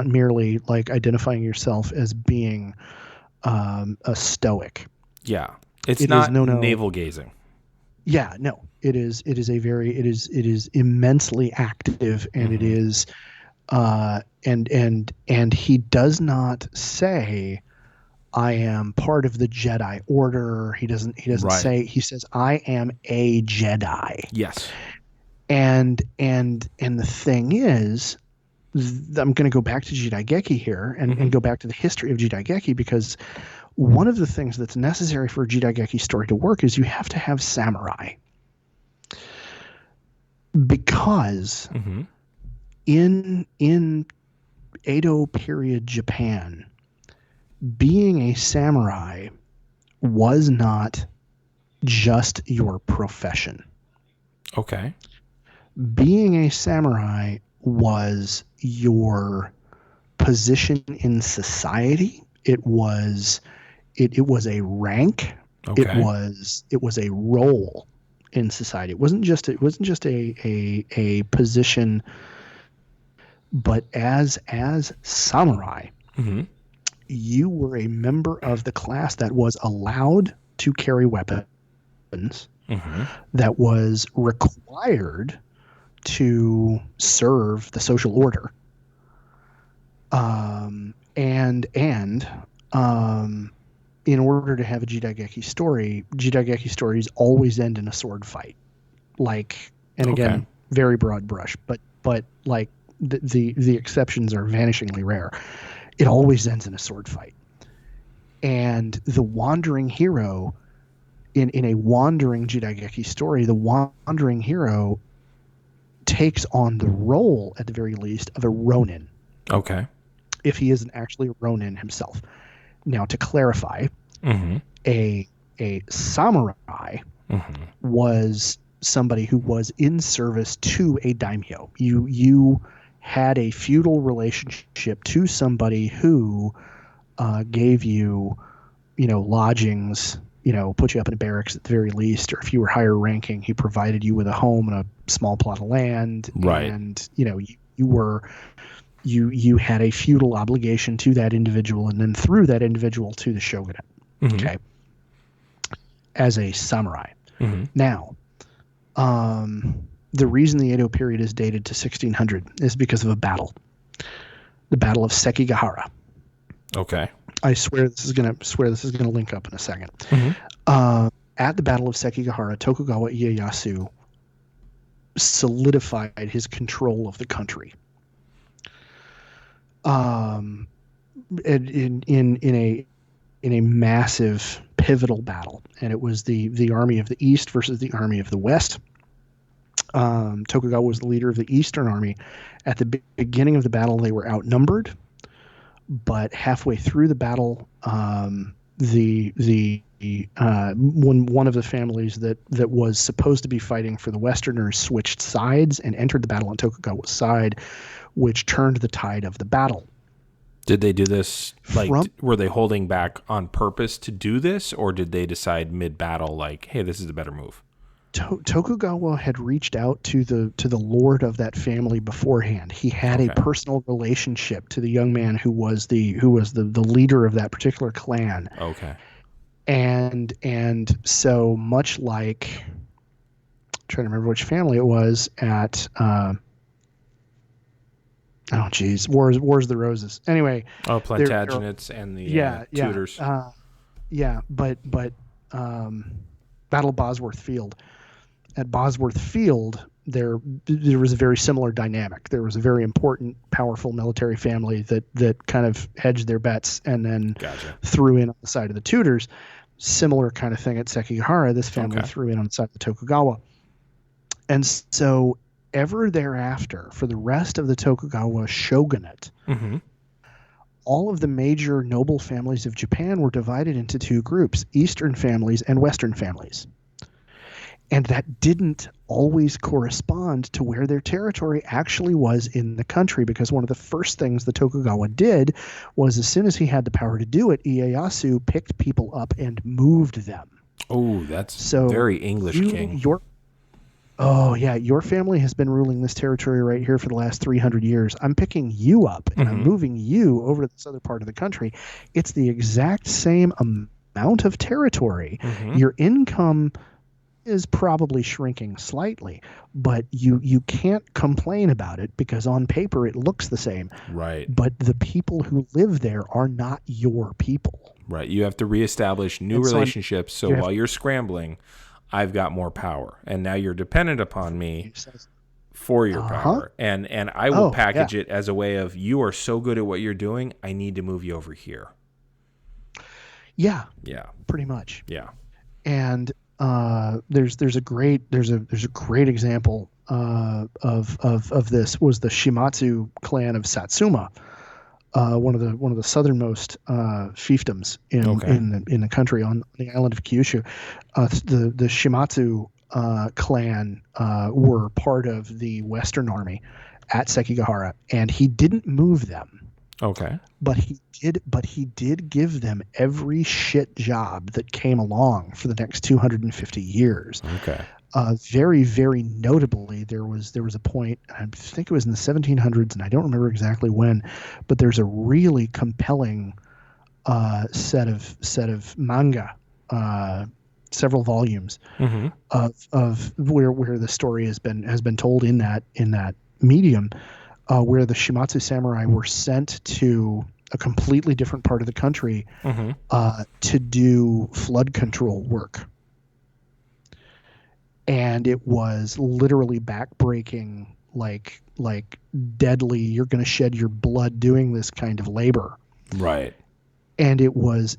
merely like identifying yourself as being a stoic. Yeah, it's not navel gazing. Yeah, no, it is immensely active, and it is and he does not say, I am part of the Jedi Order. He doesn't say, he says, I am a Jedi. Yes. And the thing is, I'm going to go back to Jidaigeki here and go back to the history of Jidaigeki, because one of the things that's necessary for a Jidaigeki story to work is you have to have samurai. Because in Edo period Japan, being a samurai was not just your profession. Okay. Being a samurai was your position in society. It was a rank. Okay. It was a role in society. It wasn't just a position, but as samurai, you were a member of the class that was allowed to carry weapons, that was required to serve the social order, and in order to have a Jidaigeki stories always end in a sword fight. Like, and again, very broad brush, but like the exceptions are vanishingly rare. It always ends in a sword fight. And the wandering hero, in a wandering Jidaigeki story, the wandering hero takes on the role, at the very least, of a Ronin. Okay. If he isn't actually a Ronin himself. Now, to clarify, a samurai was somebody who was in service to a daimyo. You had a feudal relationship to somebody who gave you, lodgings, put you up in a barracks at the very least, or if you were higher ranking, he provided you with a home and a small plot of land. Right. And, you had a feudal obligation to that individual, and then through that individual to the shogunate. Okay. As a samurai. Now, the reason the Edo period is dated to 1600 is because of a battle. The Battle of Sekigahara. Okay. I swear this is gonna link up in a second. At the Battle of Sekigahara, Tokugawa Ieyasu solidified his control of the country. In a massive pivotal battle, and it was the army of the East versus the army of the West. Tokugawa was the leader of the Eastern Army. At the beginning of the battle, they were outnumbered, but halfway through the battle, one of the families that was supposed to be fighting for the Westerners switched sides and entered the battle on Tokugawa's side, which turned the tide of the battle. Did they do this, were they holding back on purpose to do this, or did they decide mid-battle, like, hey, this is a better move? Tokugawa had reached out to the lord of that family beforehand. He had a personal relationship to the young man who was the leader of that particular clan. Okay. And so much like, I'm trying to remember which family it was at oh geez, Wars of the Roses. Anyway. Oh, Plantagenets and the Tudors. But Battle of Bosworth Field. At Bosworth Field, there was a very similar dynamic. There was a very important, powerful military family that kind of hedged their bets and then threw in on the side of the Tudors. Similar kind of thing at Sekigahara. This family threw in on the side of the Tokugawa. And so ever thereafter, for the rest of the Tokugawa shogunate, all of the major noble families of Japan were divided into two groups, Eastern families and Western families. And that didn't always correspond to where their territory actually was in the country, because one of the first things the Tokugawa did was, as soon as he had the power to do it, Ieyasu picked people up and moved them. Oh, that's very English, king. Your family has been ruling this territory right here for the last 300 years. I'm picking you up and I'm moving you over to this other part of the country. It's the exact same amount of territory. Your income is probably shrinking slightly, but you can't complain about it because on paper it looks the same. Right. But the people who live there are not your people. Right. You have to reestablish new relationships. So while you're scrambling, I've got more power, and now you're dependent upon me for your power. And I will package it as a way of, you are so good at what you're doing, I need to move you over here. Yeah. Yeah. Pretty much. Yeah. And there's a great example of this was the Shimatsu clan of Satsuma, one of the southernmost fiefdoms in the country on the island of Kyushu. The Shimatsu clan were part of the Western Army at Sekigahara, and he didn't move them. Okay. But he did give them every shit job that came along for the next 250 years. Okay. Very, very notably, there was a point, I think it was in the 1700s, and I don't remember exactly when, but there's a really compelling set of manga, several volumes of where the story has been told in that medium. Where the Shimatsu samurai were sent to a completely different part of the country to do flood control work. And it was literally backbreaking, like deadly, you're going to shed your blood doing this kind of labor. Right. And it was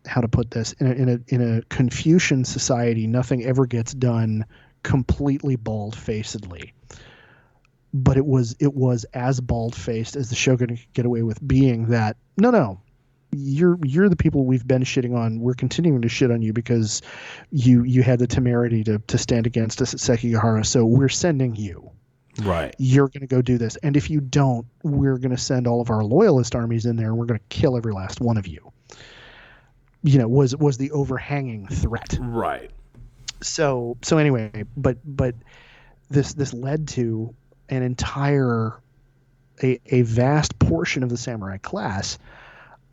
how to put this, in a Confucian society, nothing ever gets done completely bald-facedly. But it was as bald-faced as the shogun could get away with being, that no, you're the people we've been shitting on. We're continuing to shit on you because you had the temerity to stand against us at Sekigahara, so we're sending you. Right. You're going to go do this. And if you don't, we're going to send all of our loyalist armies in there and we're going to kill every last one of you. Was the overhanging threat. Right. So anyway, but this led to an entire a vast portion of the samurai class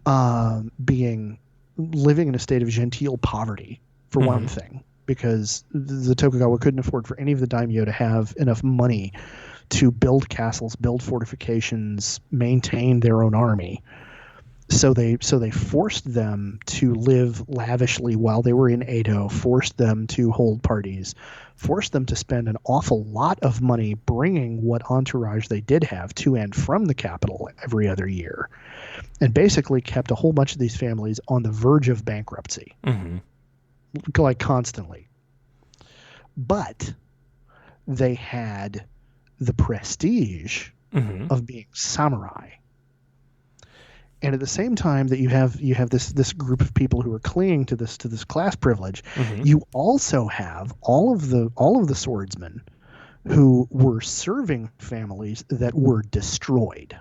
living in a state of genteel poverty, for one thing. because the Tokugawa couldn't afford for any of the daimyo to have enough money to build castles, build fortifications, maintain their own army. So they forced them to live lavishly while they were in Edo, forced them to hold parties, forced them to spend an awful lot of money bringing what entourage they did have to and from the capital every other year, and basically kept a whole bunch of these families on the verge of bankruptcy, like constantly. But they had the prestige of being samurai. And at the same time that you have this group of people who are clinging to this class privilege, you also have all of the swordsmen who were serving families that were destroyed.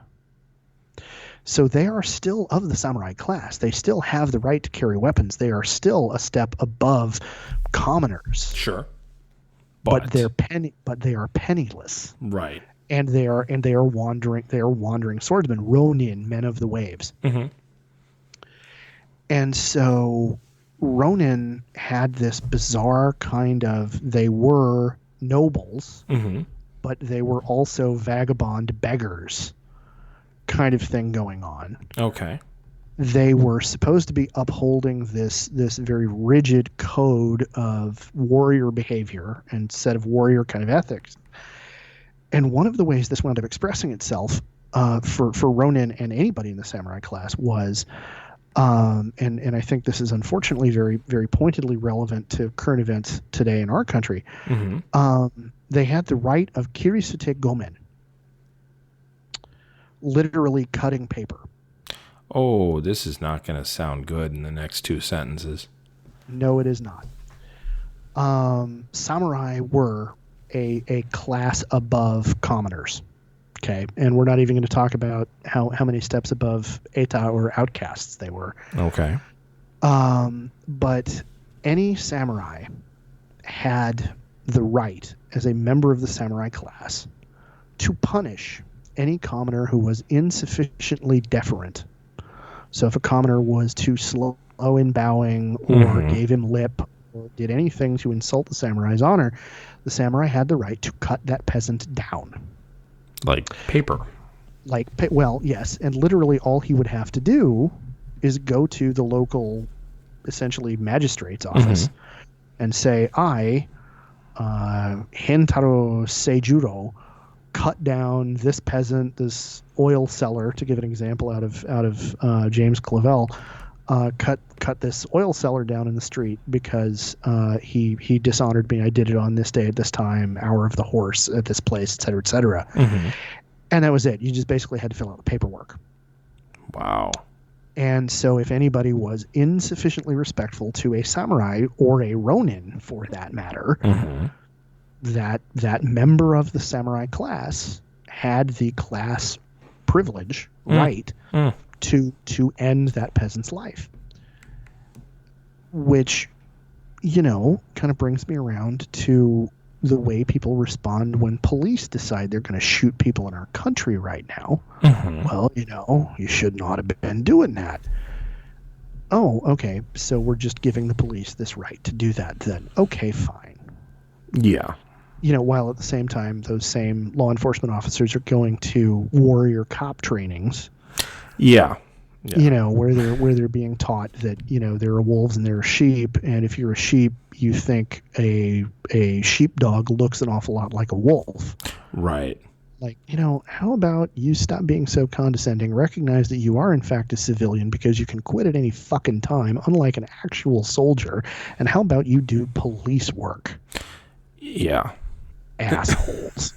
So they are still of the samurai class. They still have the right to carry weapons. They are still a step above commoners. Sure. But they are penniless. Right. And they are wandering swordsmen, ronin, men of the waves. And so ronin had this bizarre kind of, they were nobles, but they were also vagabond beggars kind of thing going on. Okay. They were supposed to be upholding this very rigid code of warrior behavior and set of warrior kind of ethics. And one of the ways this wound up expressing itself for Ronin and anybody in the samurai class was, and I think this is unfortunately very, very pointedly relevant to current events today in our country, they had the right of kirisute gomen, literally cutting paper. Oh, this is not going to sound good in the next two sentences. No, it is not. Samurai were a class above commoners. Okay. And we're not even going to talk about how many steps above eta or outcasts they were. Okay. But any samurai had the right, as a member of the samurai class, to punish any commoner who was insufficiently deferent. So if a commoner was too slow in bowing or gave him lip or did anything to insult the samurai's honor, the samurai had the right to cut that peasant down. Like paper. Well, yes. And literally all he would have to do is go to the local, essentially, magistrate's office and say, I, Hentaro Seijuro, cut down this peasant, this oil seller, to give an example out of James Clavell, cut this oil seller down in the street because he dishonored me. I did it on this day at this time, hour of the horse at this place, et cetera, et cetera. And that was it. You just basically had to fill out the paperwork. Wow. And so if anybody was insufficiently respectful to a samurai or a ronin, for that matter, that member of the samurai class had the class privilege, right, to end that peasant's life. Which, kind of brings me around to the way people respond when police decide they're going to shoot people in our country right now. Well, you should not have been doing that. Oh, okay, so we're just giving the police this right to do that then. Okay, fine. Yeah. While at the same time, those same law enforcement officers are going to warrior cop trainings. Yeah. Where they're being taught that, there are wolves and there are sheep. And if you're a sheep, you think a sheepdog looks an awful lot like a wolf. Right. Like, how about you stop being so condescending, recognize that you are in fact a civilian because you can quit at any fucking time, unlike an actual soldier. And how about you do police work? Yeah. Assholes.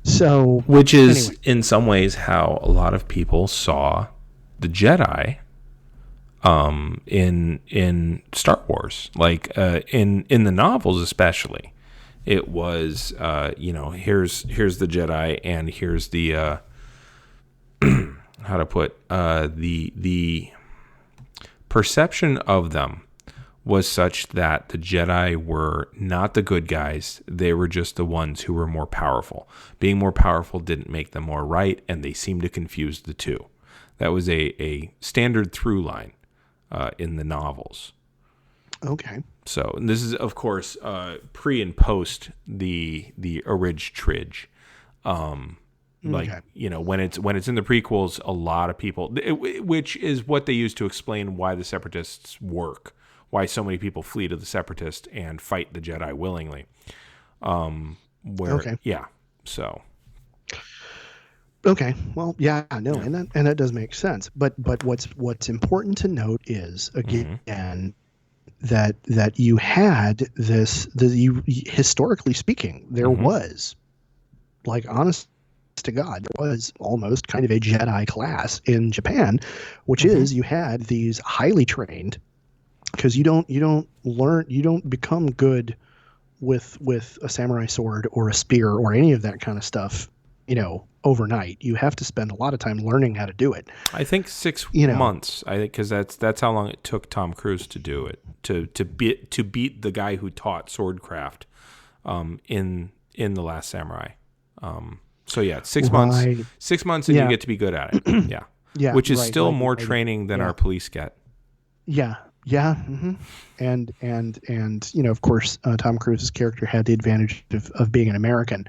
So, which is anyway. In some ways how a lot of people saw the Jedi in Star Wars, like in the novels especially. It was here's the Jedi and here's the how to put the perception of them was such that the Jedi were not the good guys. They were just the ones who were more powerful. Being more powerful didn't make them more right, and they seemed to confuse the two. That was a standard through line in the novels. Okay. So and this is, of course, pre and post the orig tridge. Like, when it's in the prequels, a lot of people, which is what they use to explain why the Separatists work, why so many people flee to the Separatists and fight the Jedi willingly. So. Okay. Well, and that does make sense. But what's important to note is again that you had historically speaking, there was, like, honest to God, there was almost kind of a Jedi class in Japan, which is you had these highly trained, because you don't become good with a samurai sword or a spear or any of that kind of stuff, overnight. You have to spend a lot of time learning how to do it. I think 6 months. I think because that's how long it took Tom Cruise to do it, to beat the guy who taught swordcraft in The Last Samurai. So yeah, 6 months. 6 months, and you get to be good at it. Yeah, yeah, which is still more training than our police get. Yeah, yeah, and of course, Tom Cruise's character had the advantage of being an American,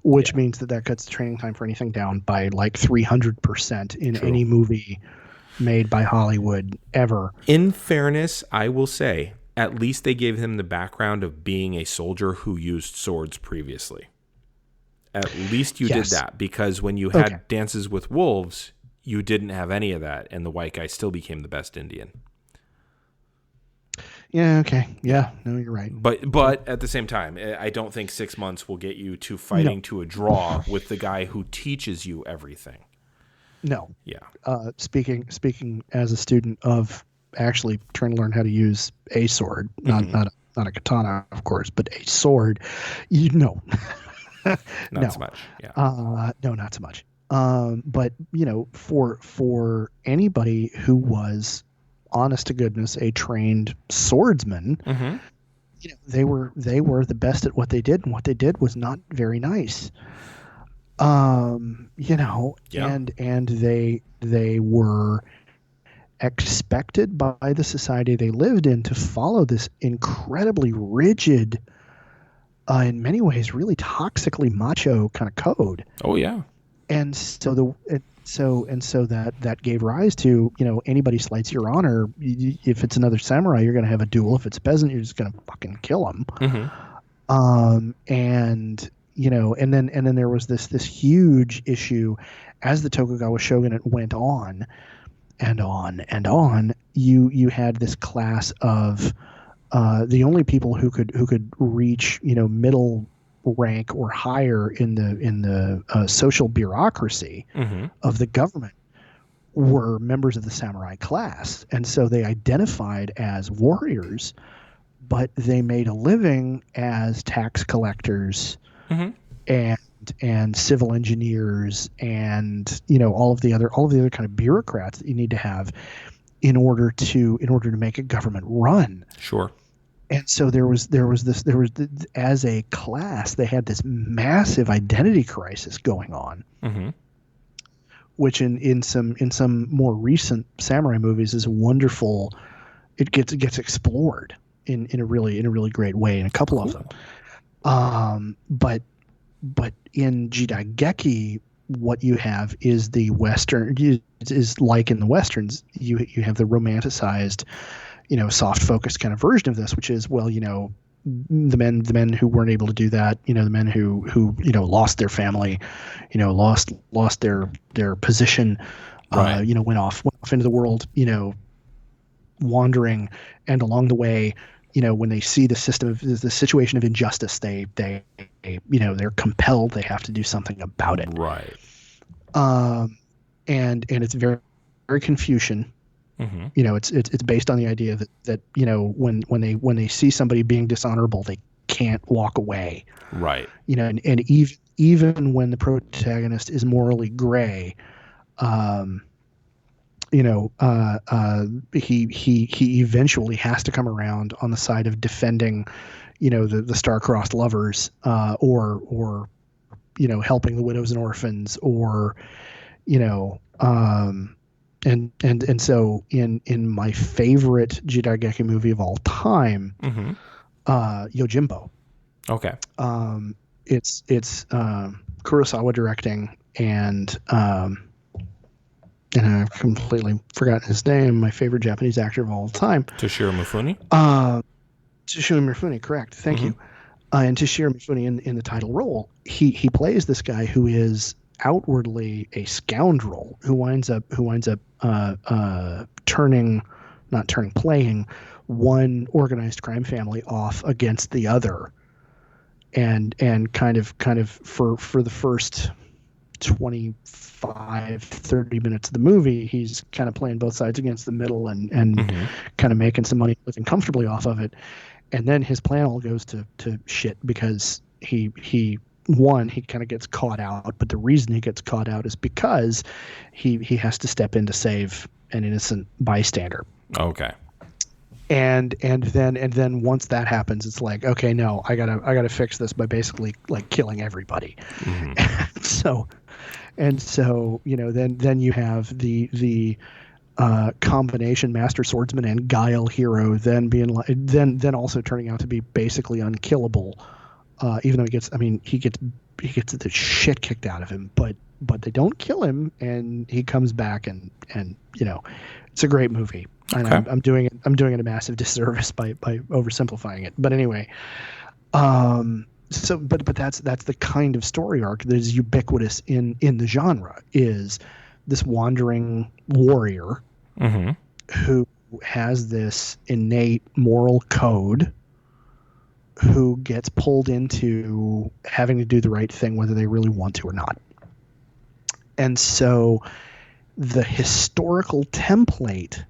which means that cuts the training time for anything down by like 300% in any movie made by Hollywood ever. In fairness, I will say, at least they gave him the background of being a soldier who used swords previously. At least you did that, because when you had Dances with Wolves, you didn't have any of that, and the white guy still became the best Indian. Yeah, okay. Yeah, no, you're right. But at the same time, I don't think 6 months will get you to fighting to a draw with the guy who teaches you everything. No. Yeah. Speaking as a student of actually trying to learn how to use a sword, not a katana, of course, but a sword, not so much. Yeah. No, not so much. But for anybody who was, honest to goodness, a trained swordsman, they were the best at what they did, and what they did was not very nice. And they were expected by the society they lived in to follow this incredibly rigid, in many ways really toxically macho kind of code. Oh yeah. And so that gave rise to, anybody slights your honor. If it's another samurai, you're going to have a duel. If it's a peasant, you're just going to fucking kill him. And then there was this huge issue as the Tokugawa shogunate went on and on and on. You had this class of the only people who could reach middle rank or higher in the social bureaucracy of the government were members of the samurai class, and so they identified as warriors, but they made a living as tax collectors and civil engineers and all of the other kind of bureaucrats that you need to have in order to make a government run. Sure. And so there was as a class, they had this massive identity crisis going on, which in some more recent samurai movies is wonderful. It gets explored in a really great way in a couple of them. But in Jidai, what you have is the Western is like in the Westerns, you have the romanticized, soft focused kind of version of this, which is, the men who weren't able to do that, the men who lost their family, lost their position, right. Went off into the world, wandering, and along the way, when they see the situation of injustice, they're compelled, they have to do something about it. Right. And it's very, very Confucian. It's based on the idea that when they see somebody being dishonorable, they can't walk away. Right. And even when the protagonist is morally gray, he eventually has to come around on the side of defending, the star-crossed lovers, or helping the widows and orphans, or so in my favorite Jedi movie of all time, Yojimbo. Okay. It's Kurosawa directing, and I've completely forgotten his name. My favorite Japanese actor of all time, Toshiro Mifune. Toshiro Mifune. Correct. Thank you. And Toshiro Mifune in the title role, he plays this guy who is outwardly a scoundrel who winds up playing one organized crime family off against the other, and kind of for the first 25-30 minutes of the movie, he's kind of playing both sides against the middle and kind of making some money, living comfortably off of it. And then his plan all goes to shit because he kind of gets caught out, but the reason he gets caught out is because he has to step in to save an innocent bystander. Okay. And then once that happens, it's like, okay, no, I gotta fix this by basically like killing everybody. So then you have the combination master swordsman and guile hero then being like then also turning out to be basically unkillable, even though he gets the shit kicked out of him, but they don't kill him, and he comes back, and it's a great movie. And okay. I'm doing it a massive disservice by oversimplifying it, but anyway, so but that's the kind of story arc that is ubiquitous in the genre, is this wandering warrior who has this innate moral code, who gets pulled into having to do the right thing whether they really want to or not. And so the historical template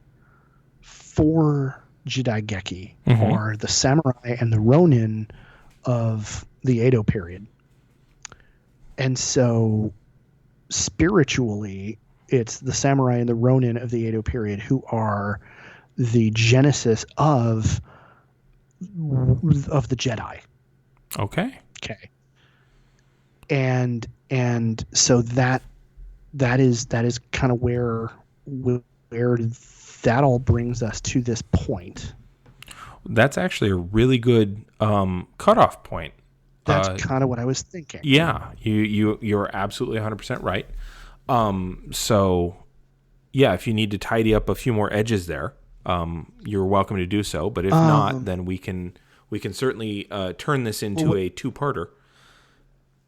for Jidaigeki are the samurai and the ronin of the Edo period. And so spiritually, it's the samurai and the ronin of the Edo period who are the genesis of the Jedi. Okay. And so that is kind of where that all brings us to this point. That's actually a really good cutoff point. That's kind of what I was thinking. Yeah, you're absolutely 100% right. So yeah, if you need to tidy up a few more edges there, you're welcome to do so. But if not, then we can certainly turn this into a two-parter,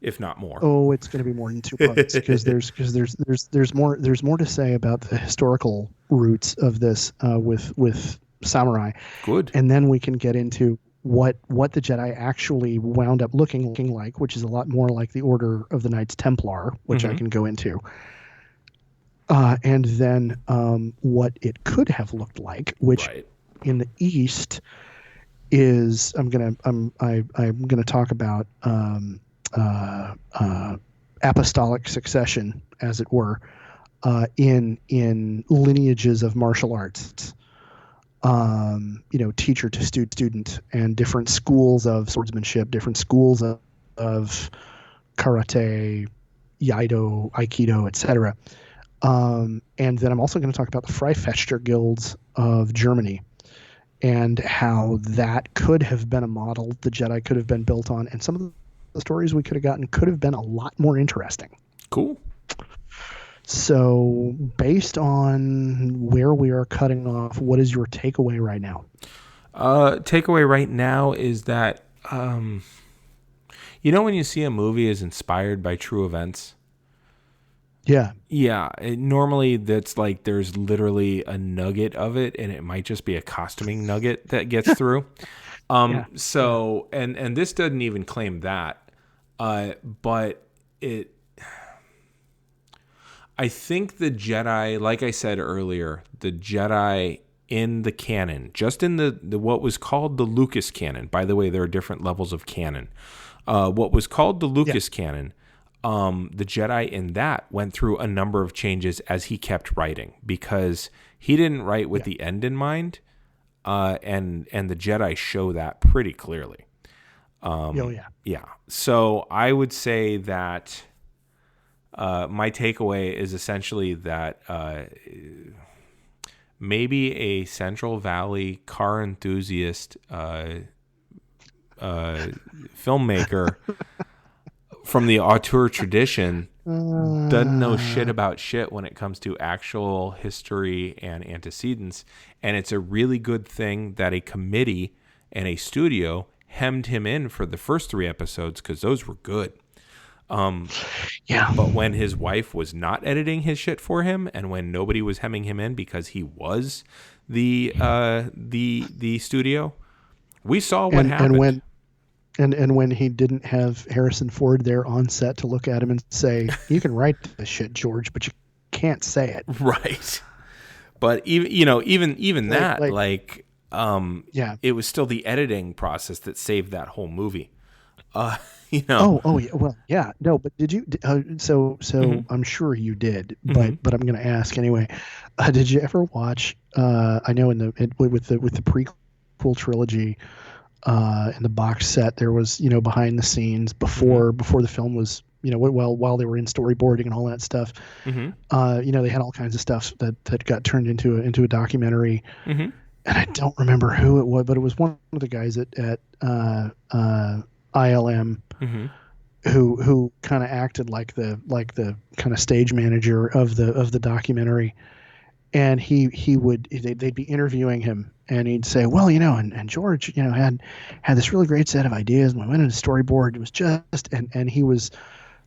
if not more. Oh, it's going to be more than two parts because there's more to say about the historical roots of this with samurai. Good. And then we can get into what the Jedi actually wound up looking like, which is a lot more like the Order of the Knights Templar, which I can go into. And then what it could have looked like, which in the East is I'm gonna talk about apostolic succession, as it were, in lineages of martial arts. Teacher to student, and different schools of swordsmanship, different schools of karate, iaido, aikido, etc. And then I'm also going to talk about the Freifechter guilds of Germany and how that could have been a model the Jedi could have been built on, and some of the stories we could have gotten could have been a lot more interesting. Cool. So based on where we are cutting off, what is your takeaway right now? Takeaway right now is that, when you see a movie is inspired by true events? Yeah. Yeah. Normally that's like there's literally a nugget of it, and it might just be a costuming nugget that gets through. So, and this doesn't even claim that, but I think the Jedi, like I said earlier, the Jedi in the canon, just in the what was called the Lucas canon. By the way, there are different levels of canon. What was called the Lucas canon, the Jedi in that went through a number of changes as he kept writing, because he didn't write with the end in mind, and the Jedi show that pretty clearly. Yeah. So I would say that my takeaway is essentially that maybe a Central Valley car enthusiast filmmaker from the auteur tradition doesn't know shit about shit when it comes to actual history and antecedents. And it's a really good thing that a committee and a studio hemmed him in for the first 3 episodes, because those were good. Yeah. But when his wife was not editing his shit for him, and when nobody was hemming him in because he was the studio, we saw what happened. And when he didn't have Harrison Ford there on set to look at him and say, "You can write this shit, George, but you can't say it." Right. But even that, it was still the editing process that saved that whole movie. Oh yeah. Well, yeah. No, but did you? So I'm sure you did, but I'm going to ask anyway. Did you ever watch? I know with the prequel trilogy, in the box set, there was behind the scenes before the film was while they were in storyboarding and all that stuff. They had all kinds of stuff that got turned into a documentary. And I don't remember who it was, but it was one of the guys at ILM who kind of acted like the kind of stage manager of the documentary, and they'd be interviewing him, and he'd say, well, and George had this really great set of ideas, and we went into storyboard. It was just and he was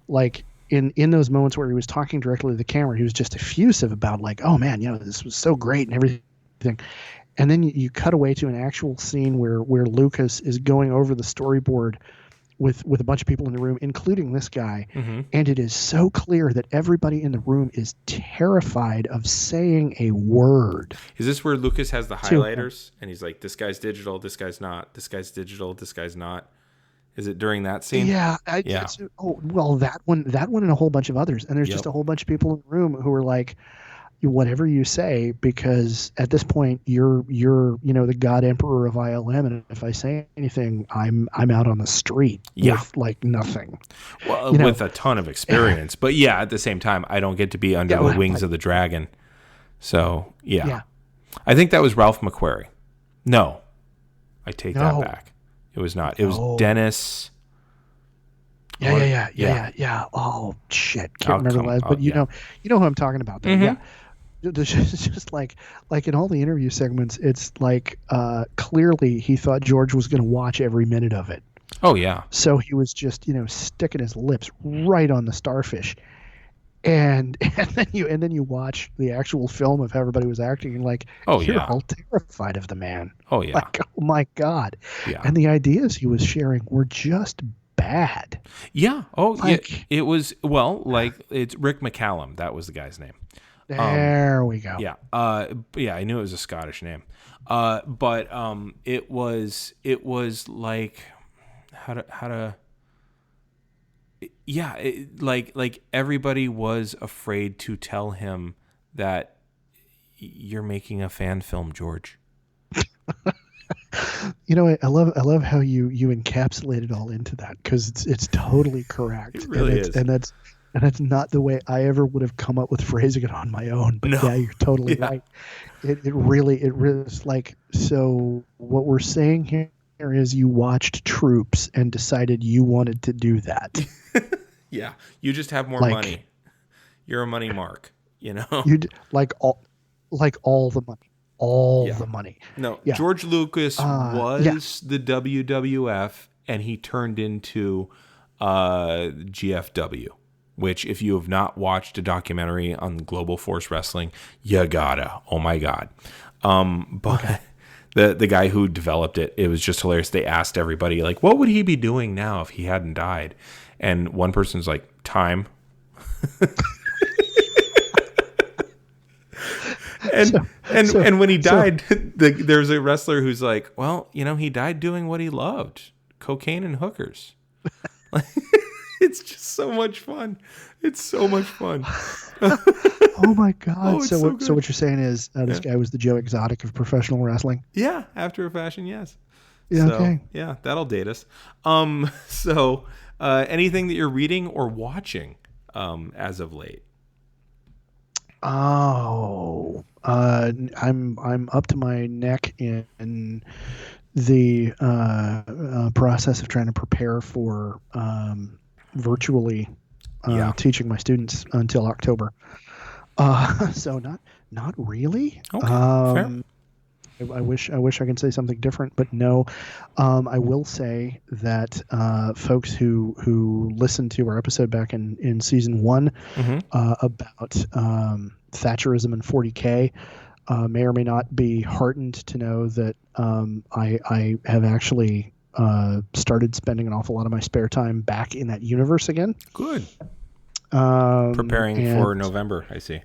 like in those moments where he was talking directly to the camera, he was just effusive about like, oh man, this was so great and everything. And then you cut away to an actual scene where Lucas is going over the storyboard with a bunch of people in the room, including this guy. And it is so clear that everybody in the room is terrified of saying a word. Is this where Lucas has the highlighters and he's like, this guy's digital, this guy's not, this guy's digital, this guy's not? Is it during that scene? Yeah. Well, that one and a whole bunch of others. And there's just a whole bunch of people in the room who are like, whatever you say, because at this point you're the God Emperor of ILM, and if I say anything, I'm out on the street with like nothing. Well, with a ton of experience, but at the same time, I don't get to be under the wings of the dragon. So I think that was Ralph McQuarrie. No, I take that back. It was not. It was Dennis. Yeah. Oh shit, can't remember the last. But you know who I'm talking about. Though. Yeah. It's just like in all the interview segments, it's like clearly he thought George was going to watch every minute of it. Oh yeah. So he was just sticking his lips right on the starfish, and then you watch the actual film of how everybody was acting, and like, you're all terrified of the man. Oh yeah. Like, oh my god. Yeah. And the ideas he was sharing were just bad. Yeah. Oh, it was it's Rick McCallum. That was the guy's name. There we go. Yeah. I knew it was a Scottish name. But it was like like everybody was afraid to tell him that you're making a fan film, George. I love how you encapsulate it all into that, because it's totally correct. It really is. And that's not the way I ever would have come up with phrasing it on my own. But yeah, you're totally right. It really is like, so what we're saying here is you watched Troops and decided you wanted to do that. Yeah, you just have more money. You're a money mark, You all the money. The money. No, George Lucas was the WWF, and he turned into GFW. Which, if you have not watched a documentary on Global Force Wrestling, you gotta. Oh my god! But the guy who developed it, it was just hilarious. They asked everybody, like, what would he be doing now if he hadn't died? And one person's like, time. And when he died, there's a wrestler who's like, well, he died doing what he loved, cocaine and hookers. It's just so much fun. It's so much fun. Oh my god! So what you're saying is this guy was the Joe Exotic of professional wrestling? Yeah, after a fashion, yes. Yeah. Okay. Yeah, that'll date us. So anything that you're reading or watching as of late? Oh, I'm up to my neck in the process of trying to prepare for virtually Yeah. teaching my students until October. So not really. Okay. Fair. I wish I could say something different, but no. I will say that folks who listened to our episode back in season 1 Mm-hmm. about Thatcherism and 40K may or may not be heartened to know that I have actually started spending an awful lot of my spare time back in that universe again. Good. Preparing for and November, I see.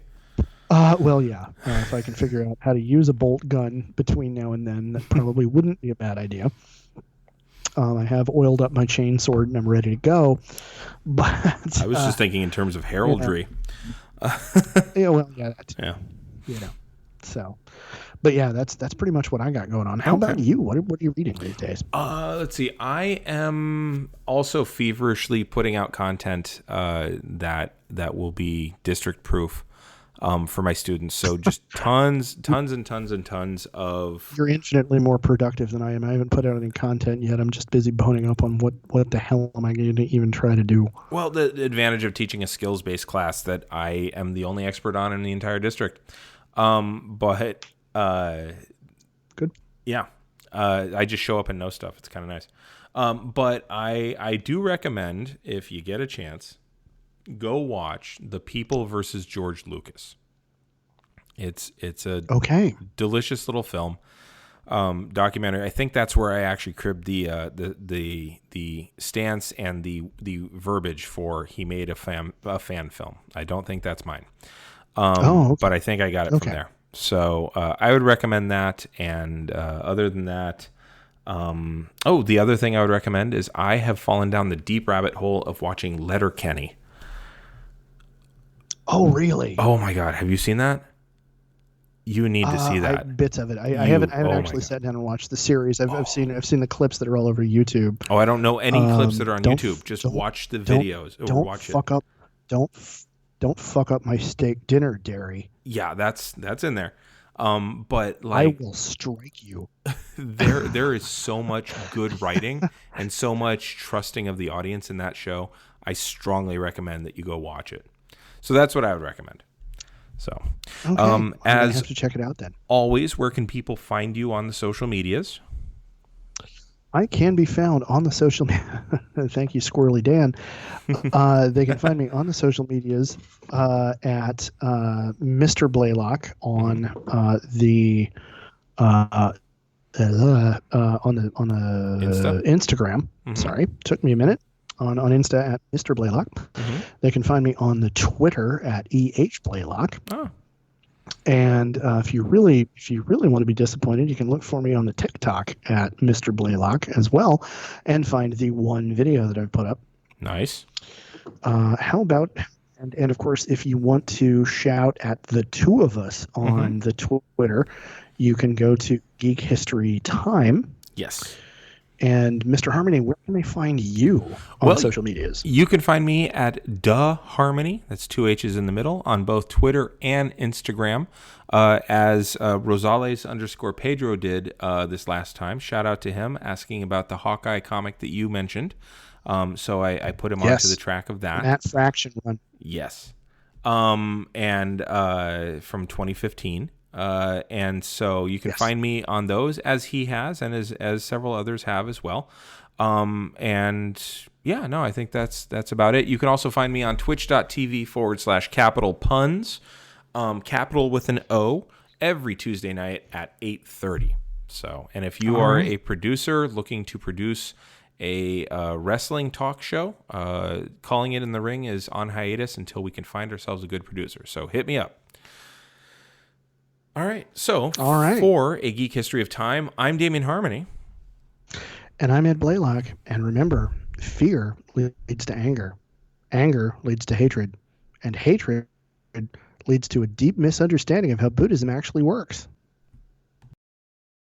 Well, yeah. If I can figure out how to use a bolt gun between now and then, that probably wouldn't be a bad idea. I have oiled up my chainsword and I'm ready to go. But I was just thinking in terms of heraldry. Yeah, well, yeah, Yeah. you know. So, but yeah, that's pretty much what I got going on. How about you? What are you reading these days? Let's see. I am also feverishly putting out content that will be district proof. For my students. So just tons of... You're infinitely more productive than I am. I haven't put out any content yet. I'm just busy boning up on what the hell am I going to even try to do. Well, the advantage of teaching a skills-based class that I am the only expert on in the entire district. But good. Yeah. I just show up and know stuff. It's kind of nice. But I do recommend, if you get a chance, go watch The People versus George Lucas. It's a delicious little film, documentary. I think that's where I actually cribbed the stance and the verbiage for he made a fan film. I don't think that's mine. Okay. But I think I got it from there. So I would recommend that. And other than that, the other thing I would recommend is I have fallen down the deep rabbit hole of watching Letterkenny. Oh, really? Oh my God. Have you seen that? You need to see that. Bits of it. I haven't actually sat down and watched the series. I've seen the clips that are all over YouTube. Oh, I don't know any clips that are on YouTube. Just watch the videos. Don't fuck up my steak dinner, Derry. Yeah, that's in there. But I will strike you. there is so much good writing and so much trusting of the audience in that show. I strongly recommend that you go watch it. So that's what I would recommend. So, I'm gonna have to check it out then. Always, where can people find you on the social medias? I can be found on the social media. Thank you, Squirrely Dan. They can find me on the social medias at Mr. Blaylock on the Instagram. Mm-hmm. Sorry, took me a minute. On Insta at Mr. Blaylock. Mm-hmm. They can find me on the Twitter at Blaylock. Oh. And if you really want to be disappointed, you can look for me on the TikTok at Mr. Blaylock as well, and find the one video that I've put up. Nice. How about and of course, if you want to shout at the two of us on the Twitter, you can go to Geek History Time. Yes. And Mr. Harmony, where can they find you on social medias? You can find me at Duh Harmony. That's 2 H's in the middle on both Twitter and Instagram. As Rosales_Pedro did this last time. Shout out to him asking about the Hawkeye comic that you mentioned. So I put him onto the track of that. That Fraction one. Yes. And from 2015. And so you can find me on those as he has and as several others have as well. And yeah, no, I think that's about it. You can also find me on twitch.tv/capital puns, capital with an O, every Tuesday night at 8:30. So, and if you are a producer looking to produce a wrestling talk show, Calling It in the Ring is on hiatus until we can find ourselves a good producer. So hit me up. All right. So for A Geek History of Time, I'm Damian Harmony. And I'm Ed Blaylock. And remember, fear leads to anger. Anger leads to hatred. And hatred leads to a deep misunderstanding of how Buddhism actually works.